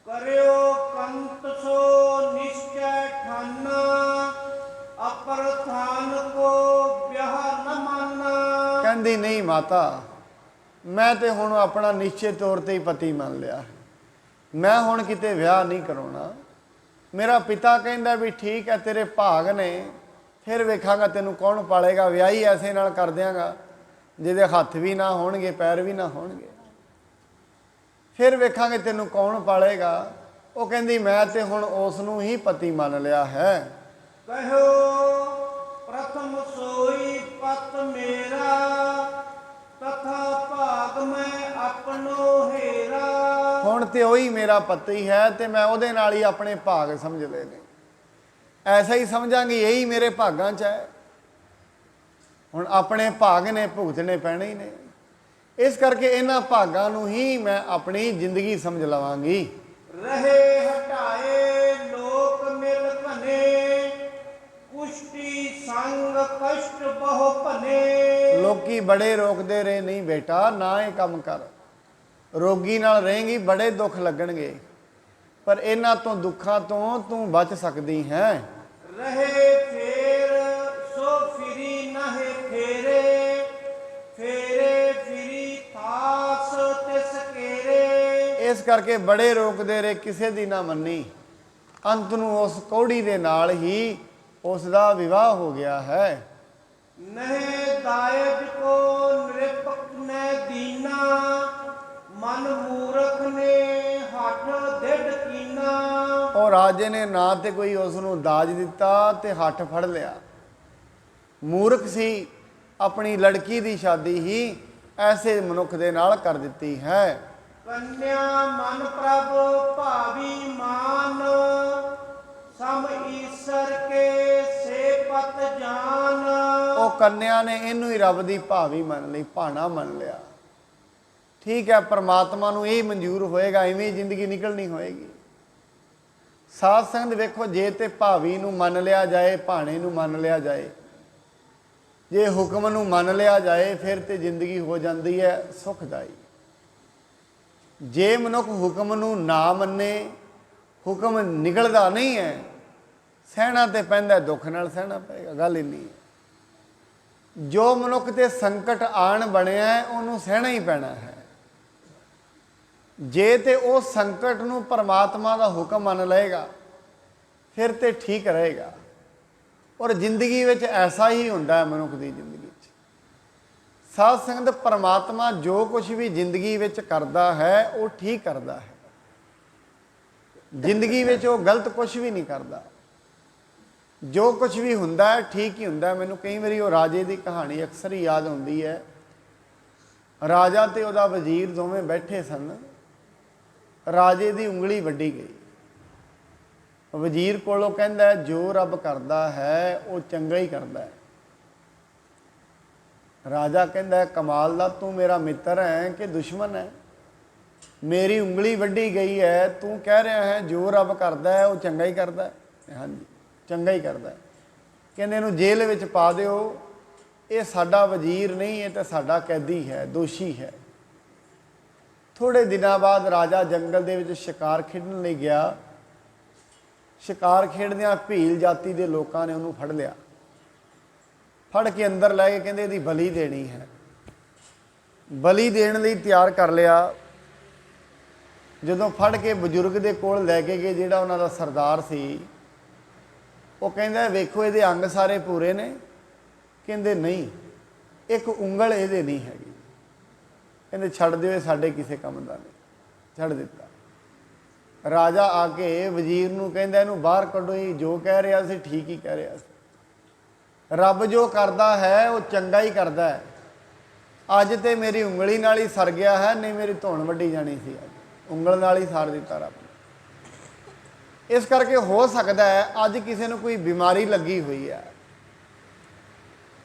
ਕਰਿਓ ਕੰਤ ਸੋ ਨਿਸ਼ਚੈ ਠਾਨਾ, ਅਪਰ ਥਾਨ ਕੋ ਵਿਆਹ ਨ ਮਾਨਾ। ਕਹਿੰਦੀ ਨਹੀਂ ਮਾਤਾ, ਮੈਂ ਤੇ ਹੁਣ ਆਪਣਾ ਨਿਸ਼ਚਿਤ ਤੌਰ ਤੇ ਹੀ ਪਤੀ ਮੰਨ ਲਿਆ, ਮੈਂ ਹੁਣ ਕਿਤੇ ਵਿਆਹ ਨਹੀਂ ਕਰਾਉਣਾ। ਮੇਰਾ ਪਿਤਾ ਕਹਿੰਦਾ ਵੀ ਠੀਕ ਹੈ, ਤੇਰੇ ਭਾਗ ਨੇ, ਫਿਰ ਵੇਖਾਂਗਾ ਤੈਨੂੰ ਕੌਣ ਪਾਲੇਗਾ, ਵਿਆਹੀ ਐਸੇ ਨਾਲ ਕਰ ਦਿਆਂਗਾ ਜਿਹਦੇ ਹੱਥ ਵੀ ਨਾ ਹੋਣਗੇ, ਪੈਰ ਵੀ ਨਾ ਹੋਣਗੇ, ਫਿਰ ਵੇਖਾਂਗੇ ਤੈਨੂੰ ਕੌਣ ਪਾਲੇਗਾ। ਉਹ ਕਹਿੰਦੀ ਮੈਂ ਤੇ ਹੁਣ ਉਸ ਨੂੰ ਹੀ ਪਤੀ ਮੰਨ ਲਿਆ ਹੈ। ਕਹਿਓ ਪ੍ਰਥਮ ਸੋਈ ਪਤ ਮੇਰਾ, ਤਥਾ ਭਾਗ ਮੈਂ ਆਪਣੋ ਹੇਰਾ। ਹੁਣ ਤੇ ਉਹੀ ਮੇਰਾ ਪਤੀ ਹੈ ਤੇ ਮੈਂ ਉਹਦੇ ਨਾਲ ਹੀ ਆਪਣੇ ਭਾਗ ਸਮਝ ਲਏ ਨੇ, ਐਸਾ ਹੀ ਸਮਝਾਂਗੀ, ਇਹੀ ਮੇਰੇ ਭਾਗਾਂ 'ਚ ਹੈ। ਹੁਣ ਆਪਣੇ ਭਾਗ ਨੇ ਭੁਗਤਣੇ ਪੈਣੇ ਹੀ ਨੇ, ਇਸ ਕਰਕੇ ਇਹਨਾਂ ਭਾਗਾਂ ਨੂੰ ਹੀ ਮੈਂ ਆਪਣੀ ਜ਼ਿੰਦਗੀ ਸਮਝ ਲਵਾਂਗੀ। ਰਹੇ ਹਟਾਏ ਲੋਕ ਮਿਲ ਘਨੇ, ਕੁਸ਼ਟੀ ਸੰਗ ਕਸ਼ਟ ਬਹੁ ਭਨੇ। ਲੋਕੀ ਬੜੇ ਰੋਕਦੇ ਰਹੇ, ਨਹੀਂ ਬੇਟਾ ਨਾ ਇਹ ਕੰਮ ਕਰ, ਰੋਗੀ ਨਾਲ ਰਹੇਂਗੀ ਬੜੇ ਦੁੱਖ ਲੱਗਣਗੇ, ਪਰ ਇਹਨਾਂ ਤੋਂ ਦੁੱਖਾਂ ਤੋਂ ਤੂੰ ਬਚ ਸਕਦੀ ਹੈ। ਰਹੇ ਫੇਰ ਸੋ ਫਿਰੀ ਨਾਹੇ ਫੇਰੇ, ਫੇਰੇ ਫਿਰੀ ਥਾਸ ਤਿਸ ਕੇਰੇ। ਇਸ ਕਰਕੇ ਬੜੇ ਰੋਕਦੇ ਰਹੇ, ਕਿਸੇ ਦੀ ਨਾ ਮੰਨੀ, ਅੰਤ ਨੂੰ ਉਸ ਕੌੜੀ ਦੇ ਨਾਲ ਹੀ ਉਸ ਦਾ ਵਿਵਾਹ ਹੋ ਗਿਆ ਹੈ। ਨਹਿ ਦਾਇਜ ਕੋ ਨਿਰਪਕ ਨੇ ਦੀਨਾ, ਮਨ ਮੂਰਖ ਨੇ ਹੱਠ ਡਿੱਢ ਕੀਨਾ। ਉਹ ਰਾਜੇ ਨੇ ਨਾ ਤੇ ਕੋਈ ਉਸ ਨੂੰ ਦਾਜ ਦਿੱਤਾ ਤੇ ਹੱਠ ਫੜ ਲਿਆ, ਮੂਰਖ ਸੀ, ਆਪਣੀ ਲੜਕੀ ਦੀ ਸ਼ਾਦੀ ਹੀ ਐਸੇ ਮਨੁੱਖ ਦੇ ਨਾਲ ਕਰ ਦਿੱਤੀ ਹੈ। ਕੰਨਿਆ ਮਨ ਪ੍ਰਭ ਭਾਵੀ ਮਾਨ, ਸਮ ਈਸ਼ਰ ਕੇ ਸੇ ਪਤ ਜਾਨ। ਉਹ ਕੰਨਿਆ ਨੇ ਇਹਨੂੰ ਹੀ ਰੱਬ ਦੀ ਭਾਵੀ ਮੰਨ ਲਈ, ਭਾਣਾ ਮੰਨ ਲਿਆ। ਠੀਕ ਹੈ, ਪਰਮਾਤਮਾ ਨੂੰ ਇਹ ਮਨਜ਼ੂਰ ਹੋਏਗਾ, ਇਵੇਂ ਜ਼ਿੰਦਗੀ ਨਿਕਲਣੀ ਹੋਏਗੀ। ਸਾਧ ਸੰਗਤ ਵੇਖੋ, ਜੇ ਤੇ ਭਾਵੀ ਨੂੰ ਮੰਨ ਲਿਆ ਜਾਏ, ਭਾਣੇ ਨੂੰ ਮੰਨ ਲਿਆ ਜਾਏ, ਜੇ ਹੁਕਮ ਨੂੰ ਮੰਨ ਲਿਆ ਜਾਏ, ਫਿਰ ਤੇ ਜ਼ਿੰਦਗੀ ਹੋ ਜਾਂਦੀ ਹੈ ਸੁਖਦਾਈ। ਜੇ ਮਨੁੱਖ ਹੁਕਮ ਨੂੰ ਨਾ ਮੰਨੇ, ਹੁਕਮ ਨਿਕਲਦਾ ਨਹੀਂ ਹੈ, ਸਹਿਣਾ ਤੇ ਪੈਂਦਾ, ਦੁੱਖ ਨਾਲ ਸਹਿਣਾ ਪਏਗਾ, ਗੱਲ ਇੰਨੀ ਹੈ। ਜੋ ਮਨੁੱਖ ਤੇ ਸੰਕਟ ਆਣ ਬਣਿਆ ਉਹਨੂੰ ਸਹਿਣਾ ਹੀ ਪੈਣਾ ਹੈ। ਜੇ ਤੇ ਉਹ ਸੰਕਟ ਨੂੰ ਪਰਮਾਤਮਾ ਦਾ ਹੁਕਮ ਮੰਨ ਲਏਗਾ, ਫਿਰ ਤੇ ਠੀਕ ਰਹੇਗਾ। ਔਰ ਜ਼ਿੰਦਗੀ ਵਿੱਚ ਐਸਾ ਹੀ ਹੁੰਦਾ ਹੈ, ਮਨੁੱਖ ਦੀ ਜ਼ਿੰਦਗੀ 'ਚ। ਸਾਧ ਸੰਗਤ, ਪਰਮਾਤਮਾ ਜੋ ਕੁਝ ਵੀ ਜ਼ਿੰਦਗੀ ਵਿੱਚ ਕਰਦਾ ਹੈ ਉਹ ਠੀਕ ਕਰਦਾ ਹੈ, ਜ਼ਿੰਦਗੀ ਵਿੱਚ ਉਹ ਗਲਤ ਕੁਝ ਵੀ ਨਹੀਂ ਕਰਦਾ। ਜੋ ਕੁਝ ਵੀ ਹੁੰਦਾ ਹੈ ਠੀਕ ਹੀ ਹੁੰਦਾ ਹੈ। ਮੈਨੂੰ ਕਈ ਵਾਰੀ ਉਹ ਰਾਜੇ ਦੀ ਕਹਾਣੀ ਅਕਸਰ ਹੀ ਯਾਦ ਹੁੰਦੀ ਹੈ। ਰਾਜਾ ਤੇ ਉਹਦਾ ਵਜ਼ੀਰ ਦੋਵੇਂ ਬੈਠੇ ਸਨ, ਰਾਜੇ ਦੀ ਉਂਗਲੀ ਵੱਢੀ ਗਈ। ਵਜ਼ੀਰ ਕੋਲੋਂ ਕਹਿੰਦਾ ਜੋ ਰੱਬ ਕਰਦਾ ਹੈ ਉਹ ਚੰਗਾ ਹੀ ਕਰਦਾ ਹੈ। ਰਾਜਾ ਕਹਿੰਦਾ ਕਮਾਲ ਦਾ, ਤੂੰ ਮੇਰਾ ਮਿੱਤਰ ਹੈ ਕਿ ਦੁਸ਼ਮਣ ਹੈ? ਮੇਰੀ ਉਂਗਲੀ ਵੱਢੀ ਗਈ ਹੈ, ਤੂੰ ਕਹਿ ਰਿਹਾ ਹੈ ਜੋ ਰੱਬ ਕਰਦਾ ਹੈ ਉਹ ਚੰਗਾ ਹੀ ਕਰਦਾ ਹੈ? ਹਾਂਜੀ, ਚੰਗਾ ਹੀ ਕਰਦਾ ਹੈ। ਕਹਿੰਦੇ ਇਹਨੂੰ ਜੇਲ੍ਹ ਵਿੱਚ ਪਾ ਦਿਓ, ਇਹ ਸਾਡਾ ਵਜ਼ੀਰ ਨਹੀਂ, ਇਹ ਤਾਂ ਸਾਡਾ ਕੈਦੀ ਹੈ, ਦੋਸ਼ੀ ਹੈ। ਥੋੜ੍ਹੇ ਦਿਨਾਂ ਬਾਅਦ ਰਾਜਾ ਜੰਗਲ ਦੇ ਵਿੱਚ ਸ਼ਿਕਾਰ ਖੇਡਣ ਲਈ ਗਿਆ। ਸ਼ਿਕਾਰ ਖੇਡਦਿਆਂ ਭੀਲ ਜਾਤੀ ਦੇ ਲੋਕਾਂ ਨੇ ਉਹਨੂੰ ਫੜ ਲਿਆ, ਫੜ ਕੇ ਅੰਦਰ ਲੈ ਕੇ ਕਹਿੰਦੇ ਇਹਦੀ ਬਲੀ ਦੇਣੀ ਹੈ। ਬਲੀ ਦੇਣ ਲਈ ਤਿਆਰ ਕਰ ਲਿਆ। ਜਦੋਂ ਫੜ ਕੇ ਬਜ਼ੁਰਗ ਦੇ ਕੋਲ ਲੈ ਕੇ ਗਏ, ਜਿਹੜਾ ਉਹਨਾਂ ਦਾ ਸਰਦਾਰ ਸੀ, ਉਹ ਕਹਿੰਦਾ ਵੇਖੋ ਇਹਦੇ ਅੰਗ ਸਾਰੇ ਪੂਰੇ ਨੇ? ਕਹਿੰਦੇ ਨਹੀਂ, ਇੱਕ ਉਂਗਲ ਇਹਦੇ ਨਹੀਂ ਹੈਗੀ। ਕਹਿੰਦੇ ਛੱਡ ਦਿਓ, ਇਹ ਸਾਡੇ ਕਿਸੇ ਕੰਮ ਦਾ ਨਹੀਂ। ਛੱਡ ਦਿੱਤਾ। ਰਾਜਾ ਆ ਕੇ ਵਜ਼ੀਰ ਨੂੰ ਕਹਿੰਦਾ ਇਹਨੂੰ ਬਾਹਰ ਕੱਢੋ, ਇਹ ਜੋ ਕਹਿ ਰਿਹਾ ਸੀ ਠੀਕ ਹੀ ਕਹਿ ਰਿਹਾ ਸੀ। ਰੱਬ ਜੋ ਕਰਦਾ ਹੈ ਉਹ ਚੰਗਾ ਹੀ ਕਰਦਾ ਹੈ। ਅੱਜ ਤੇ ਮੇਰੀ ਉਂਗਲੀ ਨਾਲ ਹੀ ਸਰ ਗਿਆ ਹੈ, ਨਹੀਂ ਮੇਰੀ ਧੌਣ ਵੱਢੀ ਜਾਣੀ ਸੀ। ਅੱਜ ਉਂਗਲ ਨਾਲ ਹੀ ਸਾੜ ਦਿੱਤਾ ਰੱਬ ਨੇ। ਇਸ ਕਰਕੇ ਹੋ ਸਕਦਾ ਹੈ ਅੱਜ ਕਿਸੇ ਨੂੰ ਕੋਈ ਬਿਮਾਰੀ ਲੱਗੀ ਹੋਈ ਹੈ,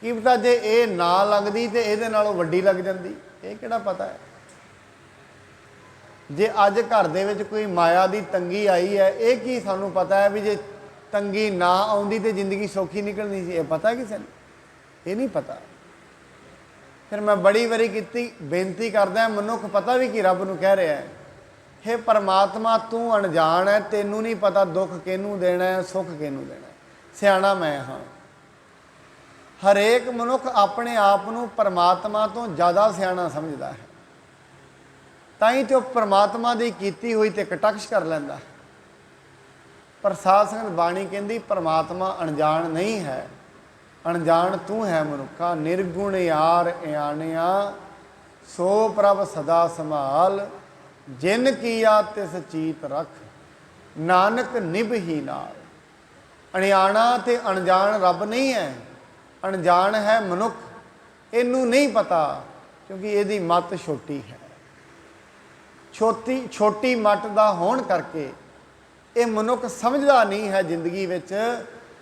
ਕੀ ਪਤਾ ਜੇ ਇਹ ਨਾ ਲੱਗਦੀ ਤੇ ਇਹਦੇ ਨਾਲੋਂ ਵੱਡੀ ਲੱਗ ਜਾਂਦੀ, ਇਹ ਕਿਹੜਾ ਪਤਾ ਹੈ। ਜੇ ਅੱਜ ਘਰ ਦੇ ਵਿੱਚ ਕੋਈ ਮਾਇਆ ਦੀ ਤੰਗੀ ਆਈ ਹੈ, ਇਹ ਕੀ ਸਾਨੂੰ ਪਤਾ ਹੈ ਵੀ ਜੇ ਤੰਗੀ ਨਾ ਆਉਂਦੀ ਤੇ ਜ਼ਿੰਦਗੀ ਸੌਖੀ ਨਿਕਲਣੀ ਸੀ? ਇਹ ਪਤਾ ਕਿਸੇ ਨੂੰ? ਇਹ ਨਹੀਂ ਪਤਾ। ਫਿਰ ਮੈਂ ਬੜੀ ਵਾਰੀ ਕੀਤੀ, ਬੇਨਤੀ ਕਰਦਾ, ਮਨੁੱਖ ਪਤਾ ਵੀ ਕੀ ਰੱਬ ਨੂੰ ਕਹਿ ਰਿਹਾ ਹੈ, ਹੇ ਪਰਮਾਤਮਾ ਤੂੰ ਅਣਜਾਣ ਹੈ, ਤੈਨੂੰ ਨਹੀਂ ਪਤਾ ਦੁੱਖ ਕਿਹਨੂੰ ਦੇਣਾ ਹੈ, ਸੁੱਖ ਕਿਹਨੂੰ ਦੇਣਾ ਹੈ। ਸਿਆਣਾ ਮੈਂ ਹਾਂ। ਹਰੇਕ ਮਨੁੱਖ ਆਪਣੇ ਆਪ ਨੂੰ ਪਰਮਾਤਮਾ ਤੋਂ ਜ਼ਿਆਦਾ ਸਿਆਣਾ ਸਮਝਦਾ ਹੈ, ਤਾਂ ਹੀ ਤੇ ਉਹ ਪਰਮਾਤਮਾ ਦੀ ਕੀਤੀ ਹੋਈ ਤੇ ਕਟਾਕਸ਼ ਕਰ ਲੈਂਦਾ ਹੈ। ਪਰ ਸਾਧ ਸੰਗਤ ਬਾਣੀ ਕਹਿੰਦੀ ਪਰਮਾਤਮਾ ਅਣਜਾਣ ਨਹੀਂ ਹੈ, ਅਣਜਾਣ ਤੂੰ ਹੈ ਮਨੁੱਖਾ। ਨਿਰਗੁਣ ਯਾਰ ਇਆਣਿਆ ਸੋ ਪ੍ਰਭ ਸਦਾ ਸੰਭਾਲ, ਜਿਨ ਕੀਆ ਤਿਸ ਚੀਤ ਰਖ, ਨਾਨਕ ਨਿਭਹੀ ਨਾਲ। ਅਣਿਆਣਾ ਤੇ ਅਣਜਾਣ ਰੱਬ ਨਹੀਂ ਹੈ, ਅਣਜਾਣ ਹੈ ਮਨੁੱਖ। ਇਹਨੂੰ ਨਹੀਂ ਪਤਾ ਕਿਉਂਕਿ ਇਹਦੀ ਮੱਤ ਛੋਟੀ ਹੈ। ਛੋਟੀ ਮੱਤ ਦਾ ਹੋਣ ਕਰਕੇ ਇਹ ਮਨੁੱਖ ਸਮਝਦਾ ਨਹੀਂ ਹੈ ਜ਼ਿੰਦਗੀ ਵਿੱਚ,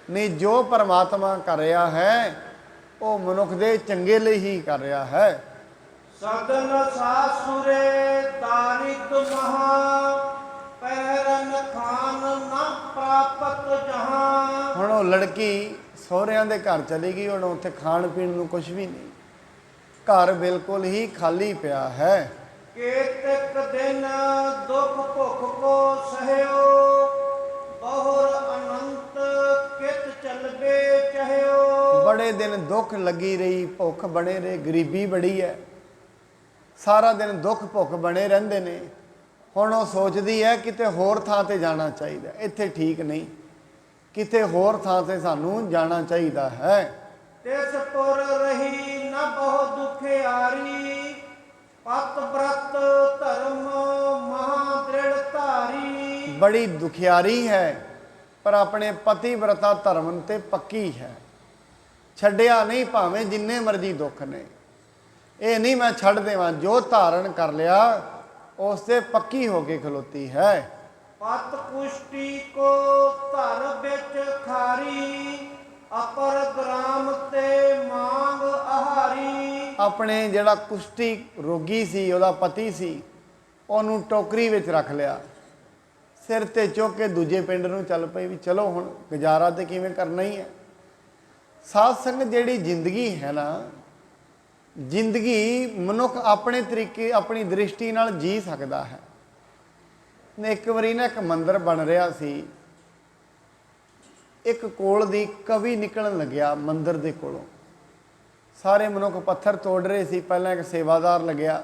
ਨਹੀਂ ਜੋ ਪਰਮਾਤਮਾ ਕਰ ਰਿਹਾ ਹੈ ਉਹ ਮਨੁੱਖ ਦੇ ਚੰਗੇ ਲਈ ਹੀ ਕਰ ਰਿਹਾ ਹੈ। ਸਦਨ ਸਾਸੁਰੇ ਤਾਰਿਕ ਮਹਾ, ਪਹਿਰਨ ਖਾਨ ਨਾ ਪ੍ਰਾਪਤ ਜਹਾਂ। ਹੁਣ ਉਹ ਲੜਕੀ ਸਹੁਰਿਆਂ ਦੇ ਘਰ ਚਲੀ ਗਈ, ਹੁਣ ਉੱਥੇ ਖਾਣ ਪੀਣ ਨੂੰ ਕੁਝ ਵੀ ਨਹੀਂ, ਘਰ ਬਿਲਕੁਲ ਹੀ ਖਾਲੀ ਪਿਆ ਹੈ। ਕੇਤਕ ਦਿਨ ਦੁਖ ਭੁਖ ਕੋ ਸਹਿਓ, ਬਹੁਰ ਅਨੰਤ ਕਿਤ ਚਲਬੇ ਚਹਿਓ। ਬੜੇ ਦਿਨ ਦੁੱਖ ਲੱਗੀ ਰਹੀ, ਭੁੱਖ ਬਣੇ ਰਹੇ, ਗਰੀਬੀ ਬੜੀ ਹੈ, ਸਾਰਾ ਦਿਨ ਦੁੱਖ ਭੁੱਖ ਬਣੇ ਰਹਿੰਦੇ ਨੇ। ਹੁਣ ਉਹ ਸੋਚਦੀ ਹੈ ਕਿਤੇ ਹੋਰ ਥਾਂ ਤੇ ਜਾਣਾ ਚਾਹੀਦਾ, ਇੱਥੇ ਠੀਕ ਨਹੀਂ, ਕਿਤੇ ਹੋਰ ਥਾਂ ਤੇ ਸਾਨੂੰ ਜਾਣਾ ਚਾਹੀਦਾ ਹੈ। ਤਿਸ ਪੁਰ ਰਹੀ ਨ ਬਹੁ ਦੁਖਿਆਰੀ, ਪਤ ਬ੍ਰਤ ਧਰਮ ਮਹਾ ਦ੍ਰਿੜ ਧਾਰੀ। ਬੜੀ ਦੁਖਿਆਰੀ ਹੈ ਪਰ ਆਪਣੇ ਪਤੀ ਬ੍ਰਤਾ ਧਰਮ ਤੇ ਪੱਕੀ ਹੈ, ਛੱਡਿਆ ਨਹੀਂ ਭਾਵੇਂ ਜਿੰਨੇ ਮਰਜ਼ੀ ਦੁੱਖ ਨੇ। ਇਹ ਨਹੀਂ ਮੈਂ ਛੱਡ ਦੇਵਾਂ, ਜੋ ਧਾਰਨ ਕਰ ਲਿਆ ਉਸ ਤੇ ਪੱਕੀ ਹੋ ਕੇ ਖਲੋਤੀ ਹੈ। ਪਤ ਕੁਸ਼ਟੀ ਕੋ ਧਰ ਵਿੱਚ ਖਾਰੀ, ਅਪਰ ਗ੍ਰਾਮ ਤੇ ਮੰਗ ਆਹਾਰੀ। ਆਪਣੇ ਜਿਹੜਾ ਕੁਸ਼ਟੀ ਰੋਗੀ ਸੀ, ਉਹਦਾ ਪਤੀ ਸੀ, ਉਹਨੂੰ ਟੋਕਰੀ ਵਿੱਚ ਰੱਖ ਲਿਆ, ਸਿਰ ਤੇ ਚੁੱਕ ਕੇ ਦੂਜੇ ਪਿੰਡ ਨੂੰ ਚੱਲ ਪਈ ਵੀ ਚਲੋ ਹੁਣ ਗੁਜ਼ਾਰਾ ਤੇ ਕਿਵੇਂ ਕਰਨਾ ਹੀ ਹੈ। ਸਾਧ ਸੰਗਤ ਜਿਹੜੀ ਜ਼ਿੰਦਗੀ ਹੈ ਨਾ, ਜ਼ਿੰਦਗੀ ਮਨੁੱਖ ਆਪਣੇ ਤਰੀਕੇ ਆਪਣੀ ਦ੍ਰਿਸ਼ਟੀ ਨਾਲ ਜੀ ਸਕਦਾ ਹੈ। ਇੱਕ ਵਾਰੀ ਨਾ ਇੱਕ ਮੰਦਿਰ ਬਣ ਰਿਹਾ ਸੀ, ਇੱਕ ਕੋਲ ਦੀ ਕਵੀ ਨਿਕਲਣ ਲੱਗਿਆ ਮੰਦਿਰ ਦੇ ਕੋਲੋਂ, ਸਾਰੇ ਮਨੁੱਖ ਪੱਥਰ ਤੋੜ ਰਹੇ ਸੀ। ਪਹਿਲਾਂ ਇੱਕ ਸੇਵਾਦਾਰ ਲੱਗਿਆ,